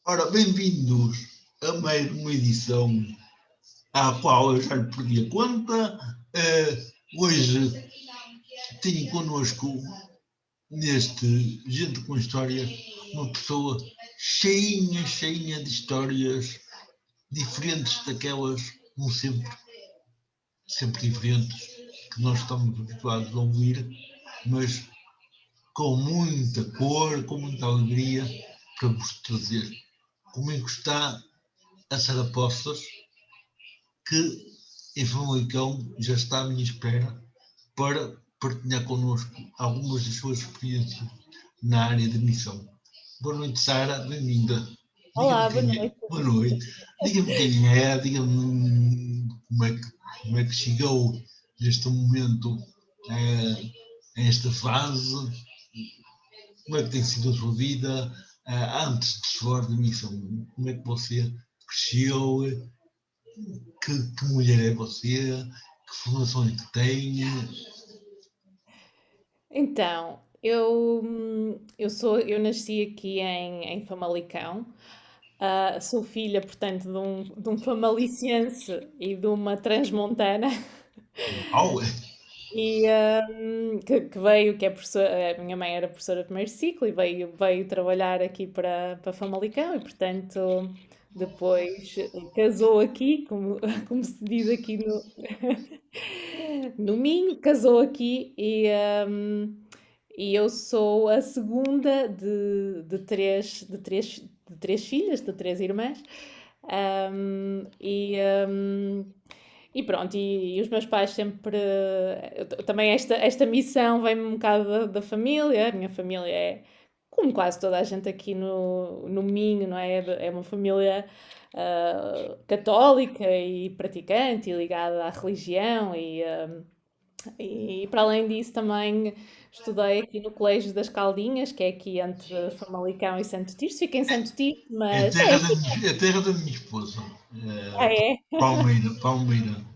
Ora, bem-vindos a mais uma edição à qual eu já lhe perdi a conta. Hoje tenho connosco, neste Gente com História, uma pessoa cheinha de histórias diferentes daquelas, como sempre diferentes, que nós estamos habituados a ouvir, mas com muita cor, com muita alegria para vos trazer. Comigo está a Sara Poças, que em Famalicão já está à minha espera para partilhar connosco algumas das suas experiências na área de missão. Boa noite, Sara, bem-vinda. Diga-me Olá, boa quem é. noite. Boa noite. Diga-me quem é, diga-me como é que chegou neste momento, a esta fase, como é que tem sido a sua vida antes de chegar de missão, como é que você cresceu, que mulher é você, que formação é que tem. Então, eu nasci aqui em Famalicão. Sou filha, portanto, de um famaliciense e de uma transmontana. Uau! Que veio, que é professora, a minha mãe era professora de primeiro ciclo e veio trabalhar aqui para Famalicão e, portanto, depois casou aqui, como se diz aqui no Minho, casou aqui e eu sou a segunda de três filhas, de três irmãs. Um, e, um, e pronto, e os meus pais sempre. Também esta missão vem-me um bocado da família. A minha família é, como quase toda a gente aqui no Minho, não é? É uma família católica e praticante e ligada à religião. E para além disso, também estudei aqui no Colégio das Caldinhas, que é aqui entre Famalicão e Santo Tirso. Fiquei em Santo Tirso, É a mas terra da minha esposa. é. Palmeira, Palmeira.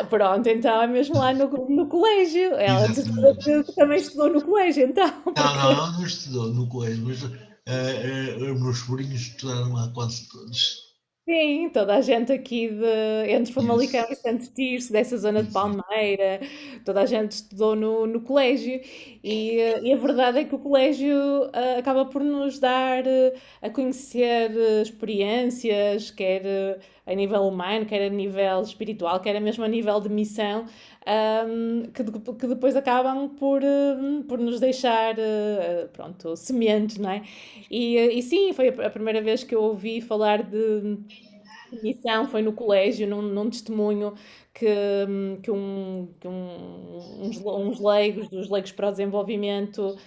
Pronto, então é mesmo lá no colégio. Ela de certeza Exatamente. que também estudou no colégio, então, Não, porque não estudou no colégio, mas os meus sobrinhos estudaram lá quase todos. sim, toda a gente aqui entre Famalicão Isso, e Santo Tirso, dessa zona de isso. Palmeira, toda a gente estudou no colégio e a verdade é que o colégio acaba por nos dar a conhecer experiências, quer a nível humano, quer a nível espiritual, quer mesmo a nível de missão, que depois acabam por nos deixar, pronto, sementes, não é? E sim, foi a primeira vez que eu ouvi falar de missão, foi no colégio, num testemunho que uns leigos, dos Leigos para o Desenvolvimento,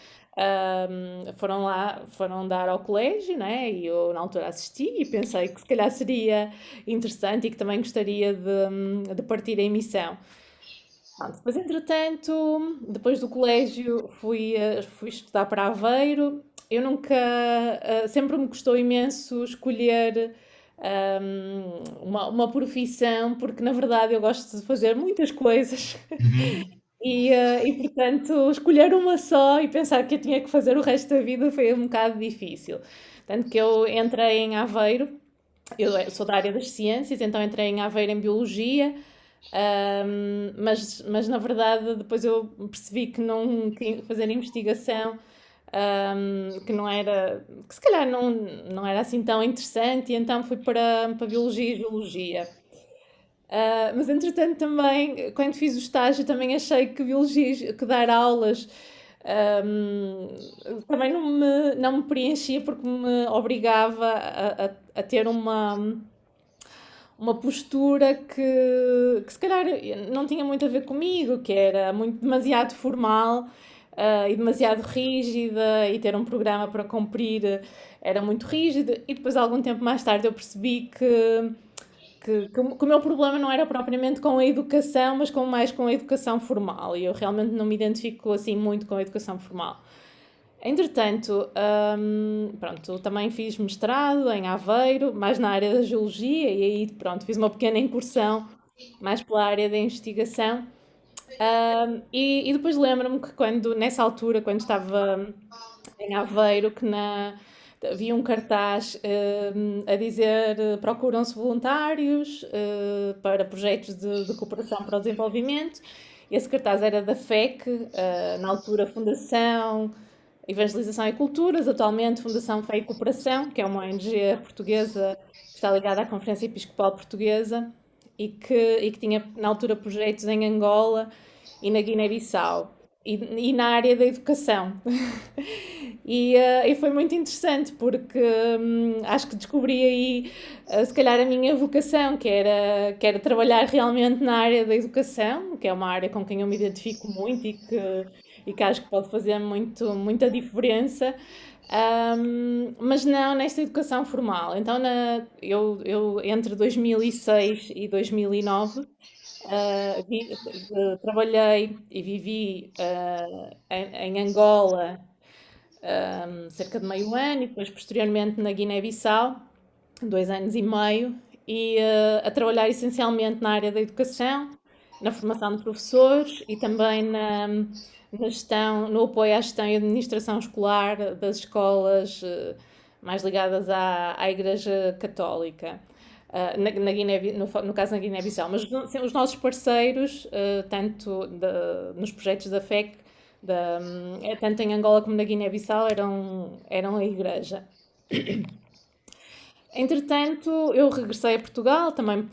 foram lá, foram dar ao colégio, né? E eu na altura assisti e pensei que se calhar seria interessante e que também gostaria de partir em missão. Pronto, depois, entretanto, depois do colégio, fui estudar para Aveiro. Eu nunca, sempre me custou imenso escolher uma profissão, porque na verdade eu gosto de fazer muitas coisas Uhum. portanto, escolher uma só e pensar que eu tinha que fazer o resto da vida foi um bocado difícil. Tanto que eu entrei em Aveiro, eu sou da área das ciências, então entrei em Aveiro em Biologia. Mas na verdade depois eu percebi que não queria fazer investigação, que não era, que se calhar não era assim tão interessante, e então fui para Biologia e Geologia. Mas entretanto também, quando fiz o estágio, também achei que Biologia, que dar aulas, também não me preenchia porque me obrigava a ter uma postura que se calhar não tinha muito a ver comigo, que era demasiado formal, e demasiado rígida, e ter um programa para cumprir era muito rígido. E depois, algum tempo mais tarde, eu percebi que o meu problema não era propriamente com a educação, mas mais com a educação formal. E eu realmente não me identifico assim muito com a educação formal. Entretanto, pronto, também fiz mestrado em Aveiro, mais na área da geologia, e aí, pronto, fiz uma pequena incursão mais pela área da investigação. E depois lembro-me que nessa altura, quando estava em Aveiro, que havia um cartaz a dizer procuram-se voluntários para projetos de cooperação para o desenvolvimento. Esse cartaz era da FEC, na altura Fundação Evangelização e Culturas, atualmente Fundação Fé e Cooperação, que é uma ONG portuguesa que está ligada à Conferência Episcopal Portuguesa e que tinha na altura projetos em Angola e na Guiné-Bissau e na área da educação. E foi muito interessante porque acho que descobri aí se calhar a minha vocação, que era trabalhar realmente na área da educação, que é uma área com quem eu me identifico muito e que acho que pode fazer muita diferença. Mas não nesta educação formal. Então, eu entre 2006 e 2009 trabalhei e vivi em Angola cerca de meio ano e depois posteriormente na Guiné-Bissau, 2 anos e meio, e a trabalhar essencialmente na área da educação, na formação de professores e também na gestão, no apoio à gestão e administração escolar das escolas mais ligadas à Igreja Católica. Na Guiné, no caso na Guiné-Bissau, mas os nossos parceiros, tanto nos projetos da FEC, tanto em Angola como na Guiné-Bissau, eram a Igreja. Entretanto, eu regressei a Portugal também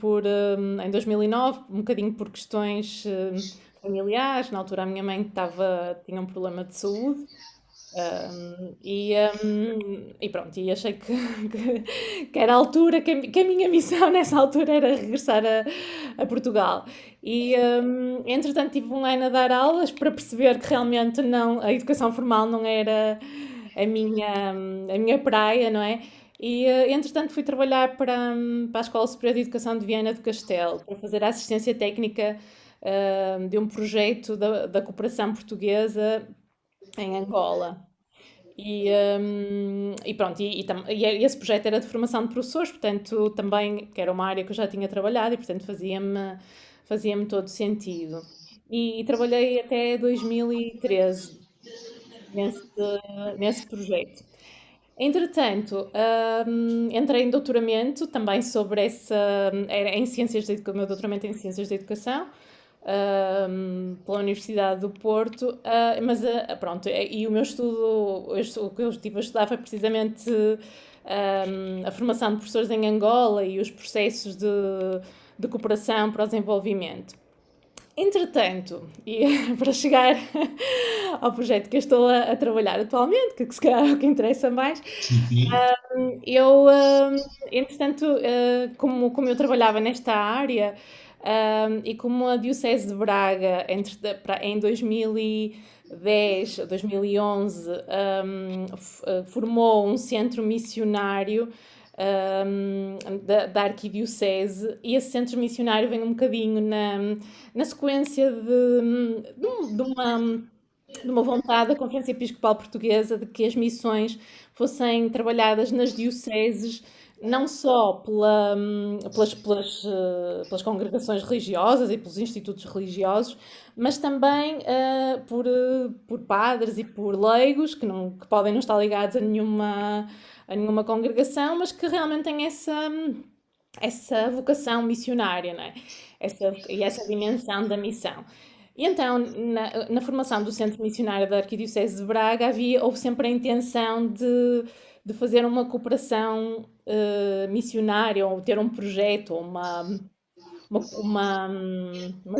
em 2009, um bocadinho por questões familiares. Na altura, a minha mãe tinha um problema de saúde. E pronto, e achei que era a altura, que a minha missão nessa altura era regressar a Portugal. Entretanto, tive um ano a dar aulas para perceber que realmente a educação formal não era a minha praia, não é? Entretanto, fui trabalhar para a Escola Superior de Educação de Viana do Castelo, para fazer a assistência técnica de um projeto da cooperação portuguesa em Angola. E pronto, esse projeto era de formação de professores, portanto, também, que era uma área que eu já tinha trabalhado e, portanto, fazia-me todo sentido. E trabalhei até 2013 nesse projeto. Entretanto, entrei em doutoramento também sobre era em Ciências da Educação, o meu doutoramento é em Ciências da Educação, pela Universidade do Porto, mas pronto, e o meu estudo, o que eu estive a estudar foi precisamente a formação de professores em Angola e os processos de cooperação para o desenvolvimento. Entretanto, e para chegar ao projeto que eu estou a trabalhar atualmente, que se calhar é o que interessa mais, Sim. eu, entretanto, como eu trabalhava nesta área, e como a Diocese de Braga, em 2010, 2011, formou um centro missionário da Arquidiocese, e esse centro missionário vem um bocadinho na sequência de uma vontade da Conferência Episcopal Portuguesa de que as missões fossem trabalhadas nas dioceses, não só pelas congregações religiosas e pelos institutos religiosos, mas também por padres e por leigos que podem não estar ligados a nenhuma congregação, mas que realmente têm essa vocação missionária, não é? Essa dimensão da missão. E então, na formação do Centro Missionário da Arquidiocese de Braga, houve sempre a intenção de fazer uma cooperação missionária, ou ter um projeto, ou uma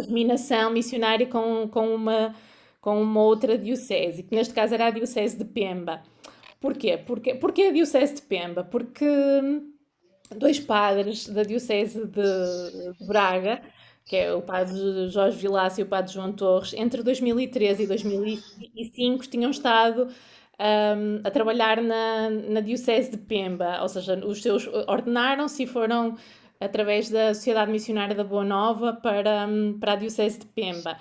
dominação missionária com uma outra diocese, que neste caso era a Diocese de Pemba. Porquê? Porquê a Diocese de Pemba? Porque dois padres da Diocese de Braga, que é o padre Jorge Vilaça e o padre João Torres, entre 2013 e 2005 tinham estado a trabalhar na Diocese de Pemba, ou seja, ordenaram-se e foram através da Sociedade Missionária da Boa Nova para a Diocese de Pemba.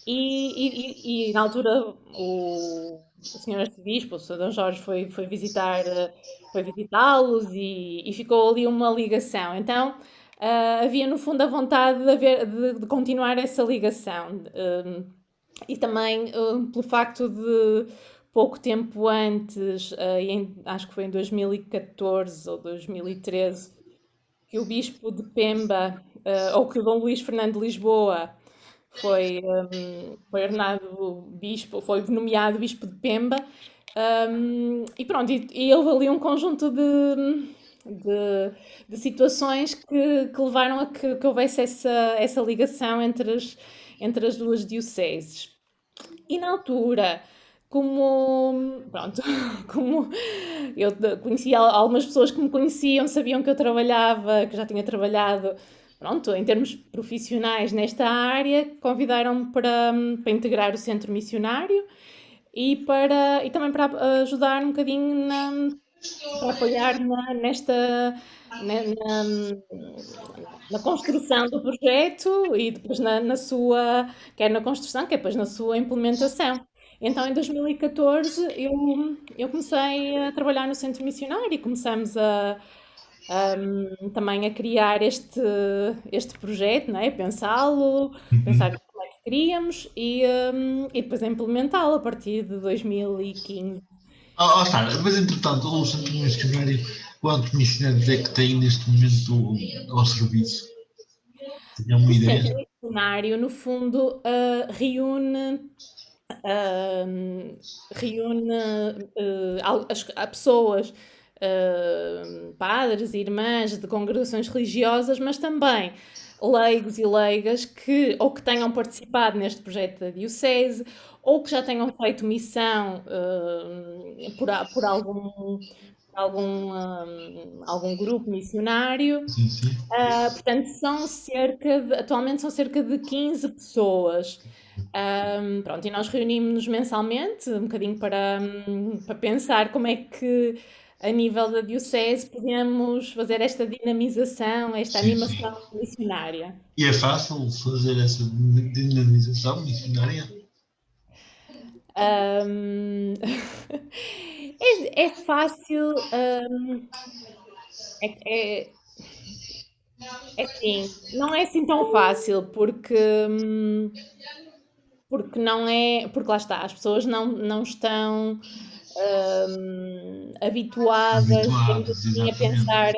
E na altura o senhor arcebispo, o Sr. D. Jorge, foi visitá-los e ficou ali uma ligação. Então, havia no fundo a vontade de continuar essa ligação. E também pelo facto de pouco tempo antes, acho que foi em 2014 ou 2013, que o Bispo de Pemba, ou que o Dom Luís Fernando de Lisboa foi ordenado bispo, foi nomeado Bispo de Pemba. E pronto, e houve ali um conjunto de situações que levaram a que houvesse essa ligação entre as duas dioceses. E na altura, pronto, como eu conhecia algumas pessoas que me conheciam, sabiam que eu trabalhava, que já tinha trabalhado, pronto, em termos profissionais nesta área, convidaram-me para integrar o centro missionário e também para ajudar um bocadinho para apoiar na construção do projeto e depois quer na construção, quer depois na sua implementação. Então, em 2014, eu comecei a trabalhar no centro missionário e começamos também a criar este projeto, não é? Pensá-lo, pensar Uhum. como é que queríamos e depois a implementá-lo a partir de 2015. Sara, mas entretanto, o centro missionário, quantos missionários é que tem neste momento ao serviço? Tinha uma O ideia? centro missionário, no fundo, ahm, reúne pessoas, padres e irmãs de congregações religiosas, mas também leigos e leigas que ou que tenham participado neste projeto da Diocese ou que já tenham feito missão por algum grupo missionário. Sim, sim. Portanto, atualmente são cerca de 15 pessoas. Pronto, e nós reunimos-nos mensalmente, um bocadinho para pensar como é que, a nível da Diocese, podemos fazer esta dinamização, esta Sim, sim. animação missionária. E é fácil fazer essa dinamização missionária? Ahm, é fácil, é, é, é assim, não é assim tão fácil, porque não é, porque lá está, as pessoas não estão habituadas, digamos Habituados, assim, a exatamente. pensar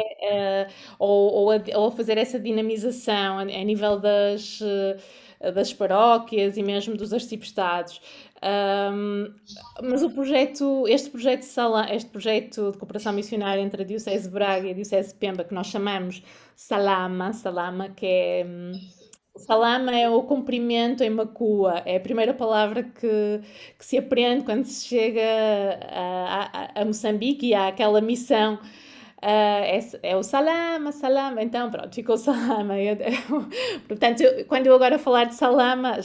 ou a fazer essa dinamização a nível das paróquias e mesmo dos arciprestados. Um, mas este projeto de cooperação missionária entre a Diocese de Braga e a Diocese de Pemba, que nós chamamos Salama, que é Salama é o comprimento em Macua, é a primeira palavra que se aprende quando se chega a Moçambique e há aquela missão. É o Salama, então pronto, ficou Salama. Portanto, quando eu agora falar de Salama,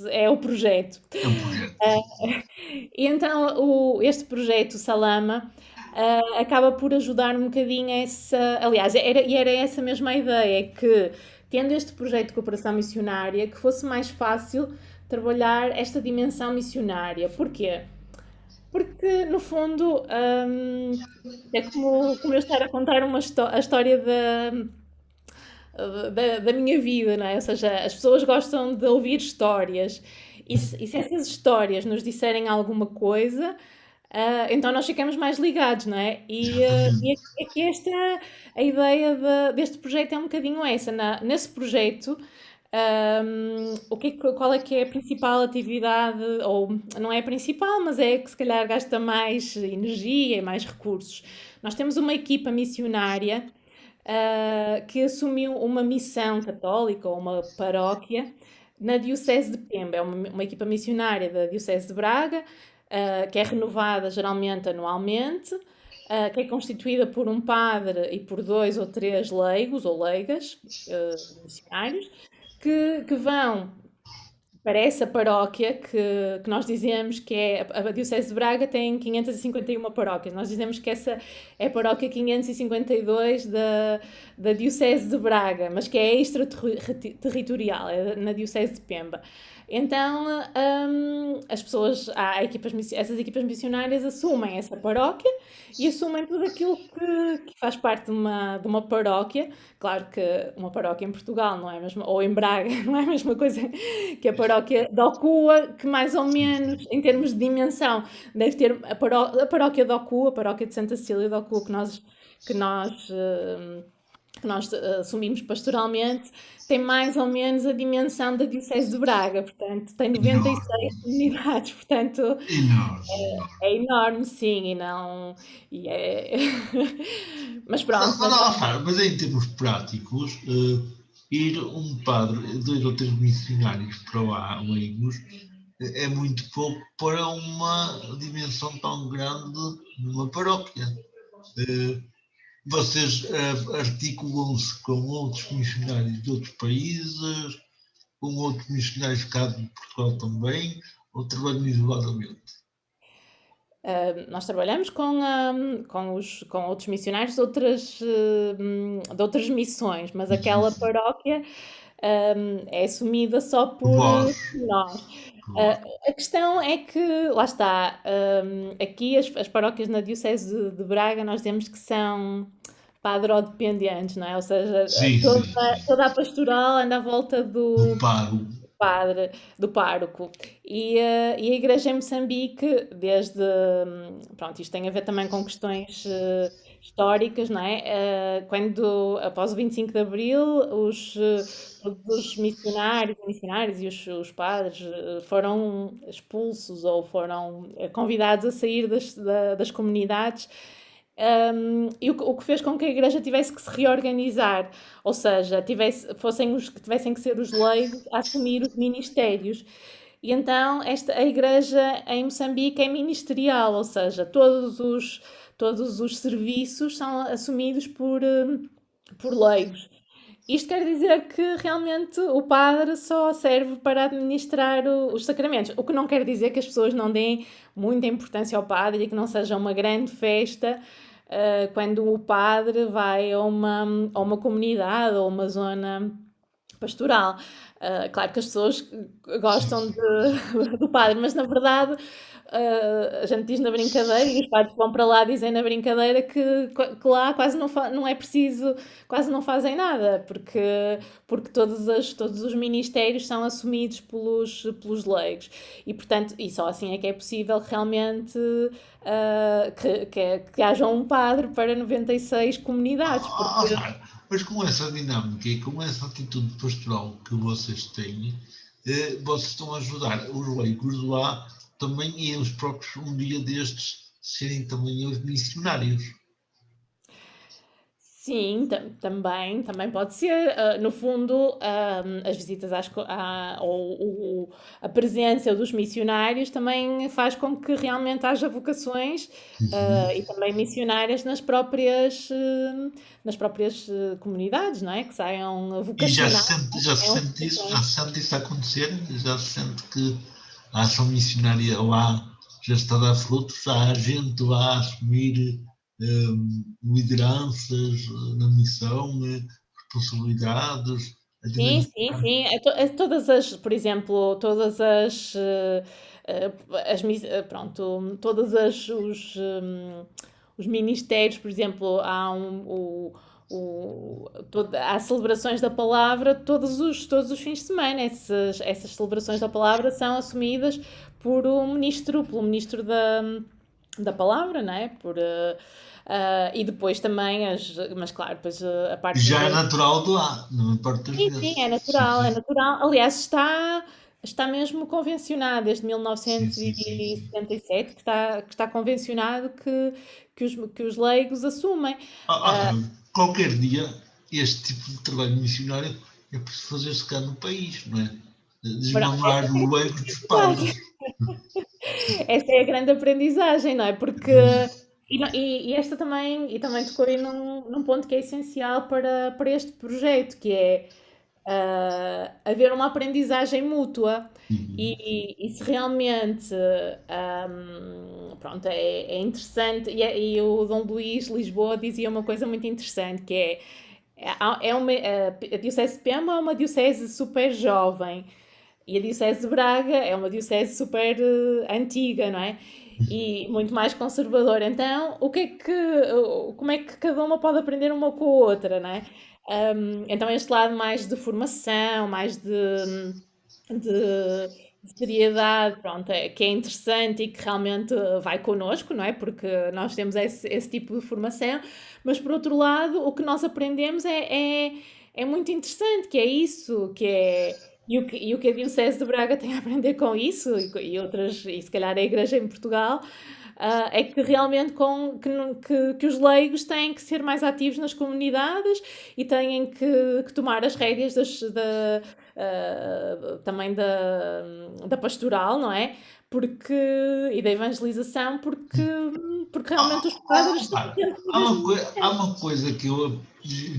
é o projeto. É um projeto. E então este projeto Salama acaba por ajudar um bocadinho aliás, era essa mesma ideia, que tendo este projeto de cooperação missionária, que fosse mais fácil trabalhar esta dimensão missionária. Porquê? Porque, no fundo, é como eu estar a contar a história da minha vida, não é? Ou seja, as pessoas gostam de ouvir histórias. E se essas histórias nos disserem alguma coisa, então nós ficamos mais ligados, não é? E Exatamente. aqui a ideia deste projeto é um bocadinho essa. Nesse projeto, qual é que é a principal atividade, ou não é a principal, mas é que se calhar gasta mais energia e mais recursos. Nós temos uma equipa missionária que assumiu uma missão católica ou uma paróquia na Diocese de Pemba. É uma equipa missionária da Diocese de Braga, que é renovada geralmente anualmente, que é constituída por um padre e por 2 ou 3 leigos ou leigas, missionários, que vão para essa paróquia que nós dizemos que é a Diocese de Braga tem 551 paróquias. Nós dizemos que essa é a paróquia 552 da Diocese de Braga, mas que é extraterritorial, é na Diocese de Pemba. Então, essas equipas missionárias assumem essa paróquia e assumem tudo aquilo que faz parte de uma paróquia. Claro que uma paróquia em Portugal não é a mesma, ou em Braga, não é a mesma coisa que a paróquia paróquia de Ocua, que mais ou Sim, sim. menos, em termos de dimensão, deve ter a paróquia de Ocua, a paróquia de Santa Cecília de Ocua, que nós, eh, que nós assumimos pastoralmente, tem mais ou menos a dimensão da Diocese de Braga, portanto, tem 96 Enorme, comunidades, portanto, enorme, enorme. é enorme, sim, e não. E é... Mas Não, pronto, não, mas não, repara, mas em termos práticos, ir um padre, dois ou três missionários para lá, leigos, é muito pouco para uma dimensão tão grande numa paróquia. Eh, Vocês articulam-se com outros missionários de outros países, com outros missionários cá de Portugal também, ou trabalham isoladamente? nós trabalhamos com outros missionários de outras missões, mas Sim, aquela sim. paróquia é assumida só por Vós, nós. claro. A questão é que, lá está, aqui as paróquias na Diocese de Braga nós temos que são padro-dependentes, não é? Ou seja, Sim, sim, sim. toda a pastoral anda à volta Do do pago. padre, do pároco. E a igreja em Moçambique, pronto, isto tem a ver também com questões históricas, não é? Após o 25 de Abril, todos os missionários e os padres foram expulsos ou foram convidados a sair das comunidades. O que fez com que a igreja tivesse que se reorganizar, ou seja, fossem os que tivessem que ser os leigos a assumir os ministérios. E então a igreja em Moçambique é ministerial, ou seja, todos os serviços são assumidos por leigos. Isto quer dizer que realmente o padre só serve para administrar os sacramentos, o que não quer dizer que as pessoas não deem muita importância ao padre e que não seja uma grande festa quando o padre vai a uma comunidade ou uma zona pastoral. Claro que as pessoas gostam do padre, mas na verdade a gente diz na brincadeira e os padres que vão para lá dizem na brincadeira que lá quase não é preciso, quase não fazem nada, porque todos os ministérios são assumidos pelos leigos e, portanto, e só assim é que é possível realmente que haja um padre para 96 comunidades, porque Osmar, mas com essa dinâmica e com essa atitude pastoral que vocês têm, vocês estão a ajudar os leigos lá também e eles próprios, um dia destes, serem também os missionários. sim, também pode ser. No fundo, as visitas a presença dos missionários também faz com que realmente haja vocações, Uhum. e também missionárias nas próprias comunidades, não é? Que saiam E vocacionadas, já se saiam sente isso, já vocações. se sente isso acontecer, já se sente que a ação missionária lá já está a dar frutos, já há gente lá a assumir lideranças na missão, responsabilidades, a Sim, terem. sim, sim. Todas por exemplo, eh, pronto, os ministérios, por exemplo, há celebrações da palavra todos os fins de semana. Essas celebrações da palavra são assumidas pelo ministro da palavra, não é? E depois também, mas claro, depois a parte Já é da natural de lá, não importa as sim, sim, vezes. é Sim, natural, é sim, natural. Aliás, está mesmo convencionado desde sim, sim, sim, sim. 1977 que está convencionado que os leigos assumem. Ah, Qualquer dia, este tipo de trabalho missionário é preciso fazer-se cá no país, não é? pronto, essa Desmamar é o a ego dos grande padres. aprendizagem. Essa é a grande aprendizagem, não é? Porque e esta também, e também tocou aí num ponto que é essencial para este projeto, que é haver uma aprendizagem mútua Uhum. e se realmente pronto, é interessante e o Dom Luís Lisboa dizia uma coisa muito interessante que a Diocese de Pemba é uma diocese super jovem e a Diocese de Braga é uma diocese super antiga, não é? E muito mais conservadora. Então, como é que cada uma pode aprender uma com a outra, não é? Então, este lado mais de formação, de seriedade, pronto, que é interessante e que realmente vai connosco, não é? Porque nós temos esse tipo de formação, mas por outro lado, o que nós aprendemos é muito interessante, que é isso, que é. E o que a Diocese de Braga tem a aprender com isso, e outras, e se calhar a Igreja em Portugal, é que realmente que os leigos têm que ser mais ativos nas comunidades e têm que tomar as rédeas também da pastoral, não é? Porque, e da evangelização, porque realmente os padres estão Repara, dentro do mesmo há ministério. uma coisa que eu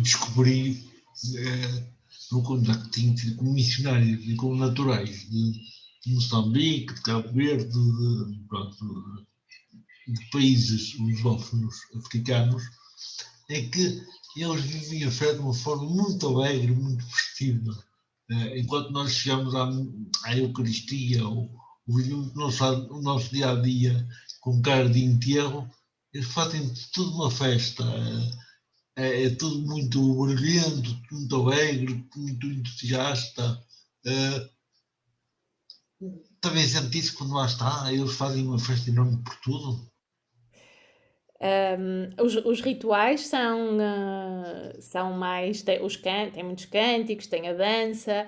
descobri no contacto que tive com missionários e com naturais de Moçambique, de Cabo Verde, pronto, de países lusófonos africanos, é que eles viviam a fé de uma forma muito alegre, muito festiva. Enquanto nós chegamos à Eucaristia ou vivemos o nosso dia a dia com cara de enterro, eles fazem tudo uma festa. É tudo muito brilhante, muito alegre, muito entusiasta. Eh, Também senti isso quando lá está, eles fazem uma festa enorme por tudo. Os rituais são mais. Tem muitos cânticos, tem a dança,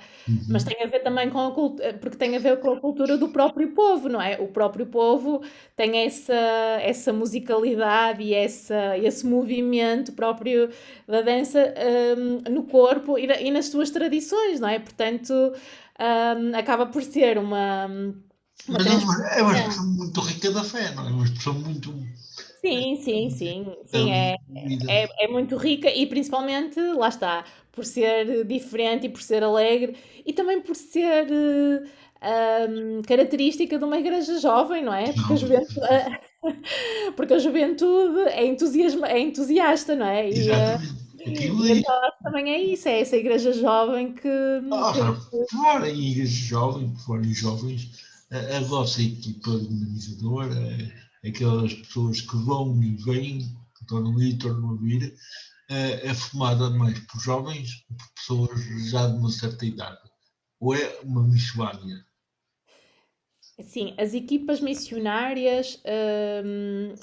mas Uhum. tem a ver também com a cultura, porque tem a ver com a cultura do próprio povo, não é? O próprio povo tem essa musicalidade e esse movimento próprio da dança, no corpo e nas suas tradições, não é? Portanto, acaba por ser uma Mas é uma expressão transposição. muito rica da fé, não é? Uma expressão muito Sim, sim, sim, sim, é, vida. é, é muito rica e principalmente, lá está, por ser diferente e por ser alegre e também por ser característica de uma igreja jovem, não é? Porque a Jovem. juventude, porque a juventude é entusiasta, não é? Exatamente. Aquilo E diz. então também é isso, é essa igreja jovem que Por falar em igrejas jovens, por falar em jovens, a vossa equipa dinamizadora, aquelas pessoas que vão e vêm, que tornam a ir e tornam a vir, é formada mais por jovens ou por pessoas já de uma certa idade? Ou é uma miscelânea? Sim, as equipas missionárias,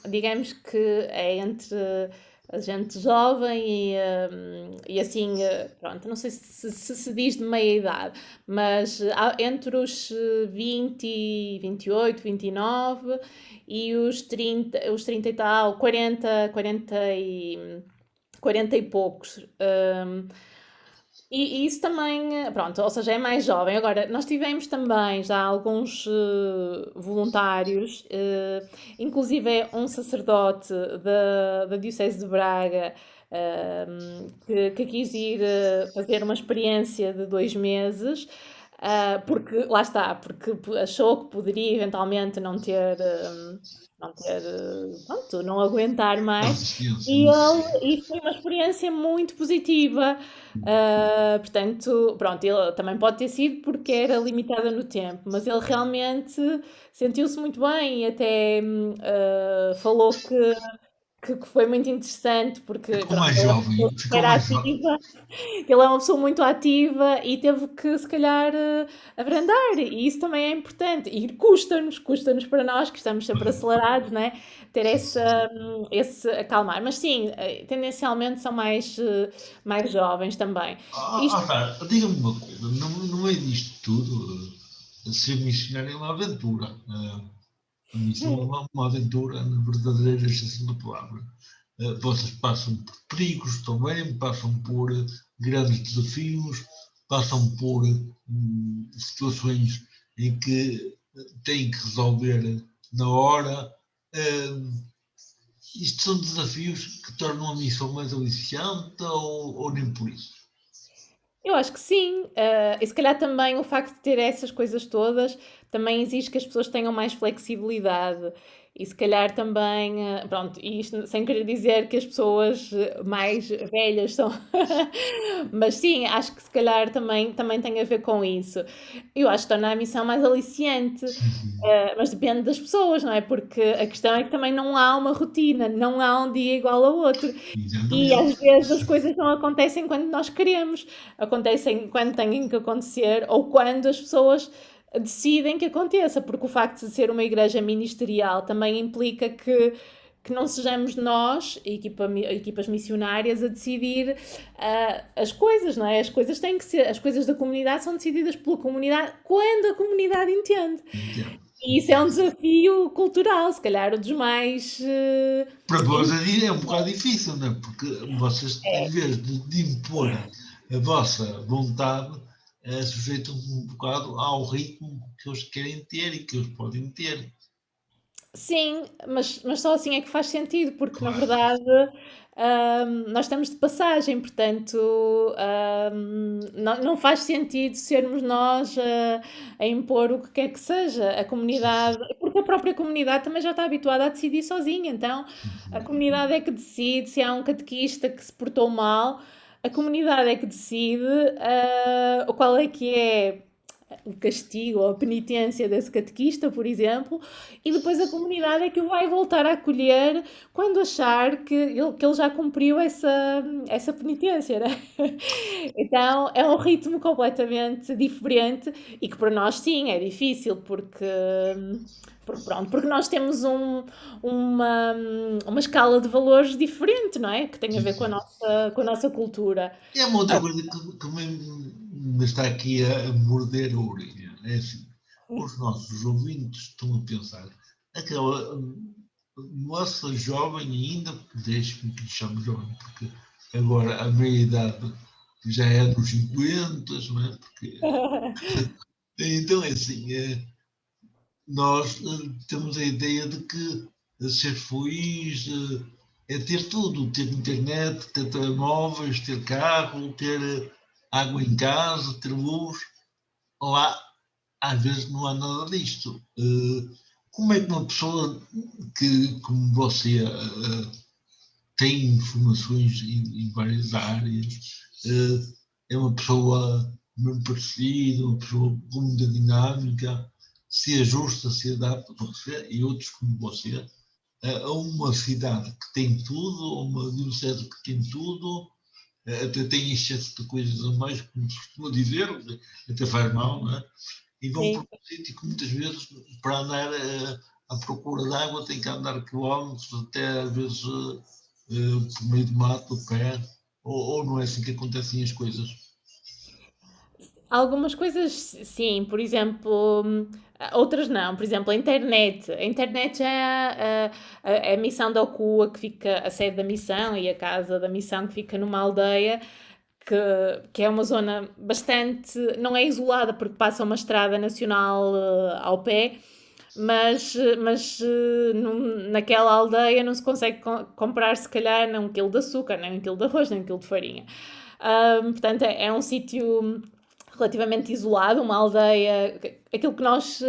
digamos que é entre a gente jovem e assim, pronto, não sei se diz de meia idade, mas entre os 20, 28, 29 e os 30 e tal, 40 e poucos. E isso também, pronto, ou seja, é mais jovem. Agora, nós tivemos também já alguns voluntários, inclusive um sacerdote da Diocese de Braga, que quis ir fazer uma experiência de 2 meses, porque, lá está, porque achou que poderia eventualmente pronto, não aguentar A mais. resistência, E, não ele, sei. e foi uma experiência muito positiva. Portanto, pronto, ele também pode ter sido porque era limitada no tempo, mas ele realmente sentiu-se muito bem e até falou que foi muito interessante porque Ficou pronto, mais ele é uma pessoa jovem, ficou super mais jovem. ativa, ele é uma pessoa muito ativa e teve que se calhar abrandar, e isso também é importante. E custa-nos para nós que estamos sempre acelerados, né? Ter esse acalmar. Mas sim, tendencialmente são mais jovens também. Isto, Diga-me uma coisa, no meio disto tudo, ser missionário é uma aventura. A missão é uma aventura, na verdadeira extensão da palavra. Vocês passam por perigos também, passam por grandes desafios, passam por situações em que têm que resolver na hora. Uh, Isto são desafios que tornam a missão mais aliciante ou nem por isso? eu acho que sim, e se calhar também o facto de ter essas coisas todas também exige que as pessoas tenham mais flexibilidade E se calhar também, pronto, e isto sem querer dizer que as pessoas mais velhas são. Mas sim, acho que se calhar também tem a ver com isso. Eu acho que torna a missão mais aliciante, Sim, sim, mas depende das pessoas, não é? Porque a questão é que também não há uma rotina, não há um dia igual ao outro. E exatamente. às vezes as coisas não acontecem quando nós queremos, acontecem quando têm que acontecer ou quando as pessoas decidem que aconteça, porque o facto de ser uma igreja ministerial também implica que não sejamos nós, equipas missionárias, a decidir as coisas, não é? As coisas têm que ser, as coisas da comunidade são decididas pela comunidade quando a comunidade entende. Entendo. E isso é um desafio cultural, se calhar o dos mais. Para vós é um bocado difícil, não é? Porque vocês, em vez de imporem a vossa vontade, sujeitam-se um bocado ao ritmo que eles querem ter e que eles podem ter. Sim, mas só assim é que faz sentido, porque na Claro. verdade nós estamos de passagem, portanto não faz sentido sermos nós a impor o que quer que seja. A comunidade, porque a própria comunidade também já está habituada a decidir sozinha, então Sim, a sim. comunidade é que decide se há um catequista que se portou mal, a comunidade é que decide qual é que é o castigo ou a penitência desse catequista, por exemplo, e depois a comunidade é que o vai voltar a acolher quando achar que ele já cumpriu essa penitência, né? Então é um ritmo completamente diferente e que para nós sim é difícil porque pronto, porque nós temos uma escala de valores diferente, não é? Que tem a Sim, ver sim. com a nossa cultura. E há uma outra coisa que me está aqui a morder a orelha. É assim, os nossos ouvintes estão a pensar, aquela moça jovem ainda, deixe-me que lhe chame jovem, porque agora a meia-idade já é nos 50, não é? Porque, então é assim, nós temos a ideia de que ser feliz é ter tudo, ter internet, ter telemóveis, ter carro, ter água em casa, ter luz. Lá, às vezes, não há nada disto. Como é que uma pessoa que, como você, tem informações em várias áreas, é uma pessoa mesmo parecida, uma pessoa com muita dinâmica, se ajusta, se adapta, você e outros como você, a uma cidade que tem tudo, a uma diocese que tem tudo, até tem excesso de coisas a mais, como se costuma dizer, até faz mal, não é? E vão para Sim. um sítio que muitas vezes, para andar à procura de água, tem que andar quilómetros, até às vezes por meio do mato, a pé, ou não é assim que acontecem as coisas. Algumas coisas sim, por exemplo, outras não. Por exemplo, a internet. A internet já é a missão da OCUA, que fica a sede da missão, e a casa da missão, que fica numa aldeia, que, que é uma zona bastante. Não é isolada, porque passa uma estrada nacional ao pé, mas naquela aldeia não se consegue comprar, se calhar, nem um quilo de açúcar, nem um quilo de arroz, nem um quilo de farinha. Portanto, é um sítio relativamente isolado, uma aldeia, aquilo que nós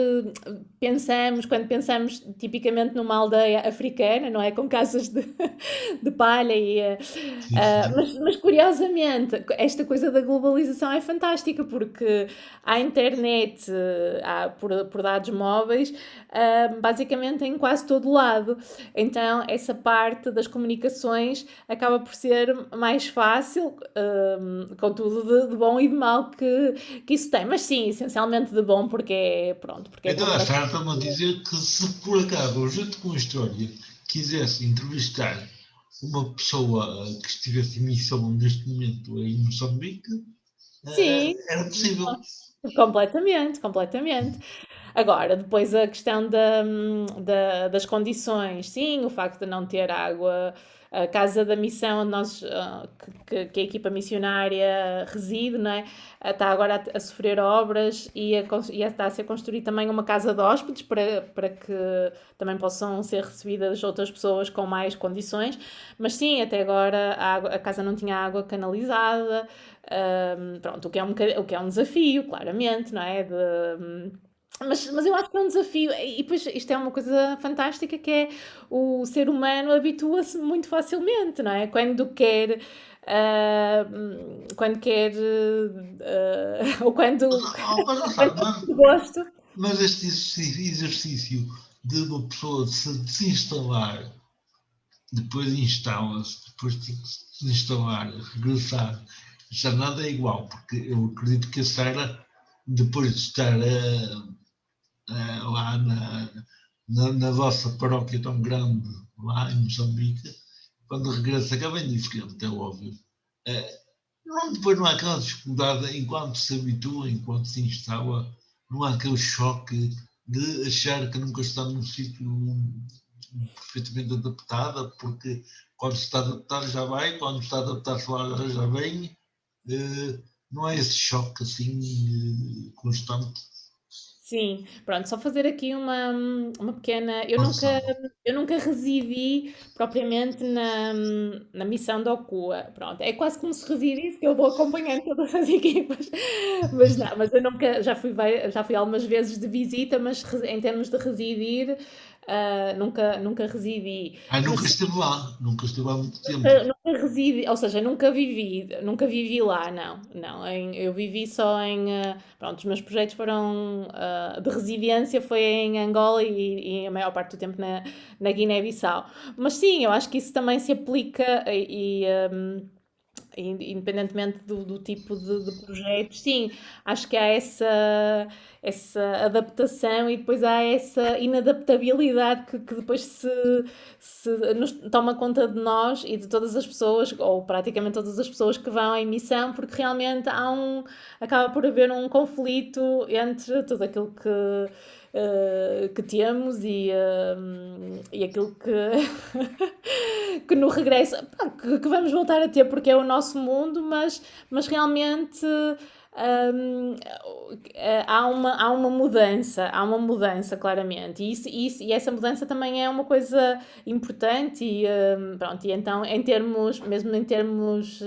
pensamos quando pensamos tipicamente numa aldeia africana, não é? Com casas de palha Sim, sim. mas curiosamente esta coisa da globalização é fantástica porque há internet, por dados móveis, basicamente em quase todo lado. Então essa parte das comunicações acaba por ser mais fácil, com tudo de bom e de mau que isso tem. Mas sim, essencialmente de bom, porque é Então bom a para. Sara está-me a dizer que se por acaso, junto com a história, quisesse entrevistar uma pessoa que estivesse em missão neste momento em Moçambique, Sim, era possível. completamente, completamente. Agora, depois a questão das condições, sim, o facto de não ter água, a casa da missão onde que a equipa missionária reside, não é? Está agora a sofrer obras e está a ser construída também uma casa de hóspedes para que também possam ser recebidas outras pessoas com mais condições. Mas sim, até agora a casa não tinha água canalizada, pronto, o que é um desafio, claramente, não é? Mas eu acho que é um desafio, e depois isto é uma coisa fantástica que é o ser humano habitua-se muito facilmente, não é? Quando quer, ou Mas, quando sabe, tem gosto. mas este exercício de uma pessoa se desinstalar, depois instala-se, depois de se desinstalar, regressar, já nada é igual, porque eu acredito que a Sara, depois de estar lá na vossa paróquia tão grande, lá em Moçambique, quando regressa cá bem diferente, é óbvio. Não, depois não há aquela dificuldade enquanto se habitua, enquanto se instala, não há aquele choque de achar que nunca está num sítio perfeitamente adaptada, porque quando se está adaptado já vai, quando está adaptado lá já vem. Não é esse choque assim constante. Sim, pronto, só fazer aqui uma pequena. Produção. Eu nunca residi propriamente na missão da OCUA. Pronto, é quase como se residisse, que eu vou acompanhando todas as equipas. Mas não, mas eu nunca, já fui algumas vezes de visita, mas em termos de residir, nunca residi. Nunca Mas esteve lá, nunca esteve há muito tempo. nunca residi, ou seja, nunca vivi lá, não, não. Eu vivi só pronto, os meus projetos foram de residência foi em Angola e a maior parte do tempo na Guiné-Bissau. Mas sim, eu acho que isso também se aplica independentemente do tipo de projetos, sim, acho que há essa adaptação e depois há essa inadaptabilidade que depois se nos toma conta de nós e de todas as pessoas, ou praticamente todas as pessoas que vão em missão, porque realmente acaba por haver um conflito entre tudo aquilo que temos e aquilo que no regresso que vamos voltar a ter porque é o nosso mundo, mas realmente hum, há uma mudança claramente e essa mudança também é uma coisa importante pronto, e então mesmo em termos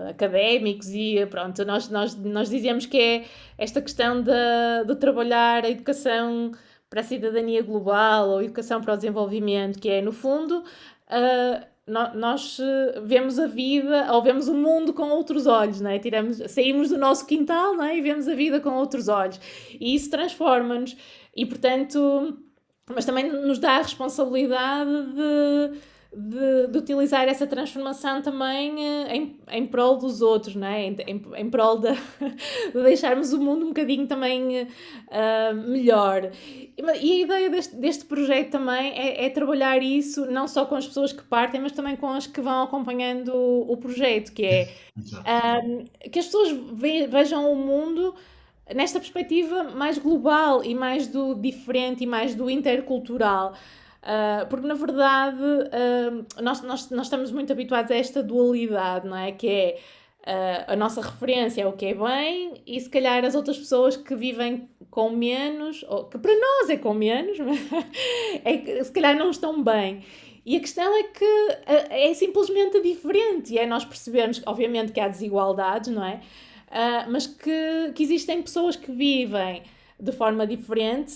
académicos e pronto, nós dizemos que é esta questão de trabalhar a educação para a cidadania global ou educação para o desenvolvimento, que é, no fundo, nós vemos a vida ou vemos o mundo com outros olhos, não é? Saímos do nosso quintal, não é? E vemos a vida com outros olhos. E isso transforma-nos. E, portanto, mas também nos dá a responsabilidade de utilizar essa transformação também em prol dos outros, não é? Em prol de deixarmos o mundo um bocadinho também melhor. E a ideia deste projeto também é trabalhar isso não só com as pessoas que partem, mas também com as que vão acompanhando o projeto, que é Exato. que as pessoas vejam o mundo nesta perspectiva mais global e mais do diferente e mais do intercultural. Porque na verdade nós estamos muito habituados a esta dualidade, não é? Que é a nossa referência é o que é bem e se calhar as outras pessoas que vivem com menos, ou que para nós é com menos, é que se calhar não estão bem. E a questão é que é simplesmente diferente, e é nós percebermos, obviamente, que há desigualdades, não é? Mas que existem pessoas que vivem de forma diferente,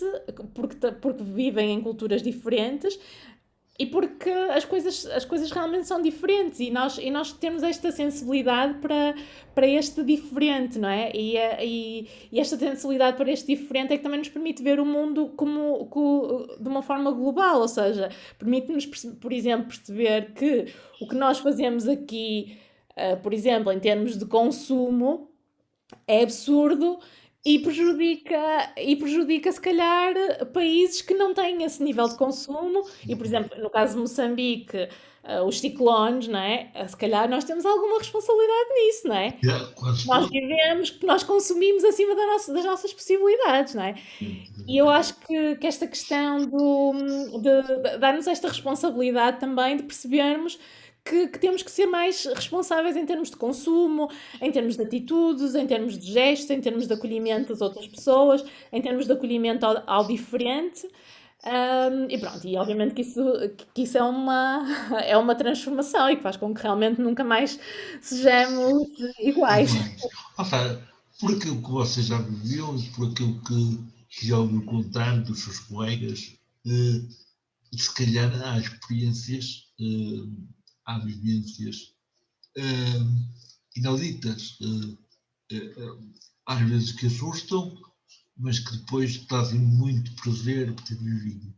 porque vivem em culturas diferentes e porque as coisas realmente são diferentes e nós temos esta sensibilidade para este diferente, não é? E esta sensibilidade para este diferente é que também nos permite ver o mundo de uma forma global, ou seja, permite-nos, por exemplo, perceber que o que nós fazemos aqui, por exemplo, em termos de consumo, é absurdo e prejudica se calhar países que não têm esse nível de consumo e, por exemplo, no caso de Moçambique, os ciclones, não é? Se calhar nós temos alguma responsabilidade nisso, não é? Quase Nós todo. vivemos, que nós consumimos acima das nossas possibilidades, não é? E eu acho que esta questão de dar-nos esta responsabilidade também de percebermos que temos que ser mais responsáveis em termos de consumo, em termos de atitudes, em termos de gestos, em termos de acolhimento das outras pessoas, em termos de acolhimento ao diferente. E pronto, e obviamente que isso é uma transformação e que faz com que realmente nunca mais sejamos iguais. Iguais. Ou seja, por aquilo que você já viveu e por aquilo que já ouviu contar dos seus colegas, se calhar há experiências, há vivências inauditas, às vezes que assustam, mas que depois trazem muito prazer por ter vivido.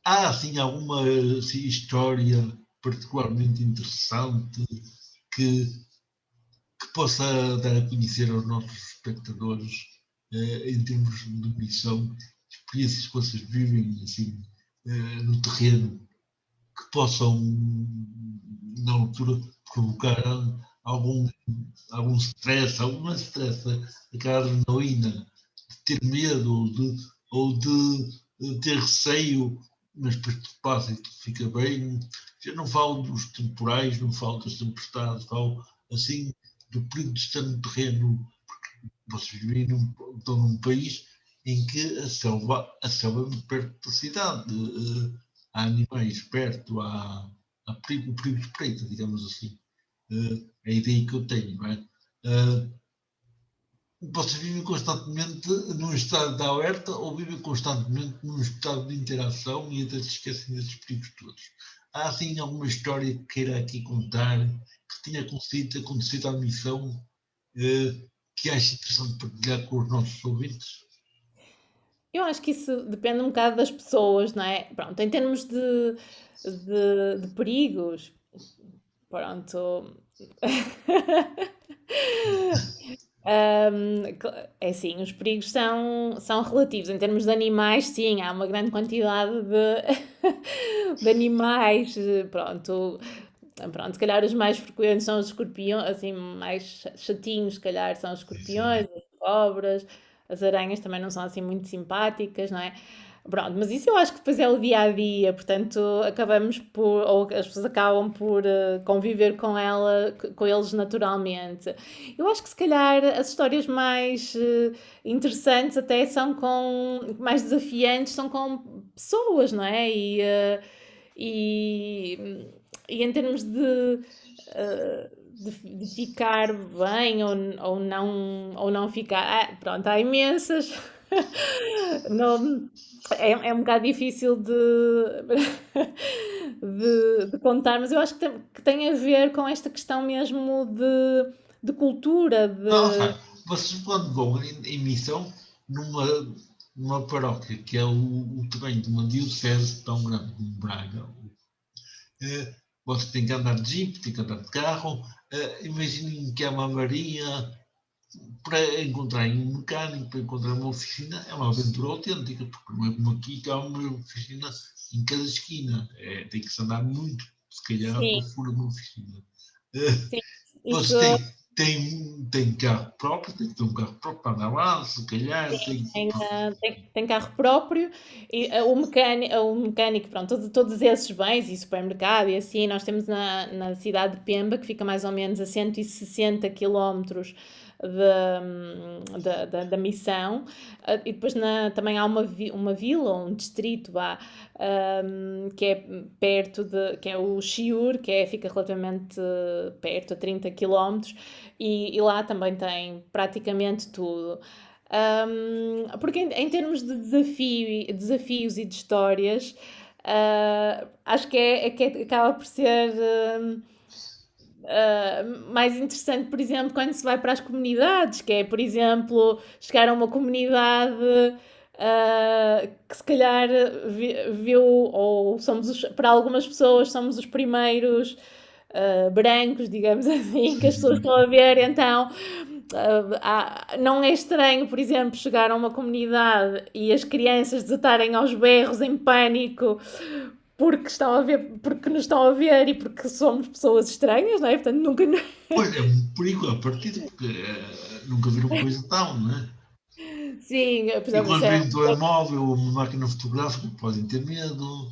Há, assim, alguma assim, história particularmente interessante que possa dar a conhecer aos nossos espectadores, em termos de missão, experiências que vocês vivem assim, no terreno, que possam, na altura, provocar algum stress, alguma stress, aquela adrenalina, de ter medo ou de ter receio, mas depois tudo passa e tudo fica bem. Eu não falo dos temporais, não falo das tempestades, falo assim do período de estar no terreno, porque vocês vivem estão num país em que a selva é muito perto da cidade, há animais perto, há perigo de espreita, digamos assim. É a ideia que eu tenho, não é? Vocês vivem constantemente num estado de alerta ou vivem constantemente num estado de interação e até se esquecem desses perigos todos? Há, assim, alguma história que queira aqui contar que tenha acontecido à missão, que ache interessante partilhar com os nossos ouvintes? Eu acho que isso depende um bocado das pessoas, não é? Pronto, em termos de perigos, pronto. É assim, os perigos são relativos. Em termos de animais, sim, há uma grande quantidade de animais. Pronto, se calhar os mais frequentes são os escorpiões, assim, mais chatinhos, se calhar são os escorpiões, as cobras, as aranhas também não são assim muito simpáticas, não é? Pronto, mas isso eu acho que depois é o dia a dia, portanto acabamos ou as pessoas acabam por conviver com eles naturalmente. Eu acho que se calhar as histórias mais interessantes até são mais desafiantes, são com pessoas, não é? E, e em termos de ficar bem ou não ficar. Pronto, há imensas. Não, é um bocado difícil de contar, mas eu acho que tem a ver com esta questão mesmo de cultura, Não, vocês quando vão em missão numa paróquia que é o tamanho de uma diocese tão grande como Braga, você tem que andar de jeep, tem que andar de carro. Imaginem que é uma avaria, para encontrar um mecânico, para encontrar uma oficina, é uma aventura autêntica, porque não é como aqui que há uma oficina em cada esquina. Tem que se andar muito, se calhar, à sim, procura de uma oficina. sim, Você isso tem carro próprio, tem que ter um carro próprio para andar lá, se calhar, tem. tem carro próprio e o mecânico, pronto, todos esses bens e supermercado e assim, nós temos na cidade de Pemba, que fica mais ou menos a 160 quilómetros da missão, e depois também há uma vila, um distrito que é que é o Chiur, fica relativamente perto, a 30 quilómetros, e lá também tem praticamente tudo. Porque em termos de desafios e de histórias, acho que acaba por ser mais interessante, por exemplo, quando se vai para as comunidades, que é, por exemplo, chegar a uma comunidade que se calhar viu, ou para algumas pessoas somos os primeiros brancos, digamos assim, que as pessoas estão a ver, então não é estranho, por exemplo, chegar a uma comunidade e as crianças desatarem aos berros em pânico porque estão a ver, porque nos estão a ver e porque somos pessoas estranhas, não é? Portanto, nunca. Pois é um perigo à partida, porque nunca viram coisa tal, não é? Sim, por E exemplo, isso quando é. vêm um telemóvel ou uma máquina fotográfica, podem ter medo.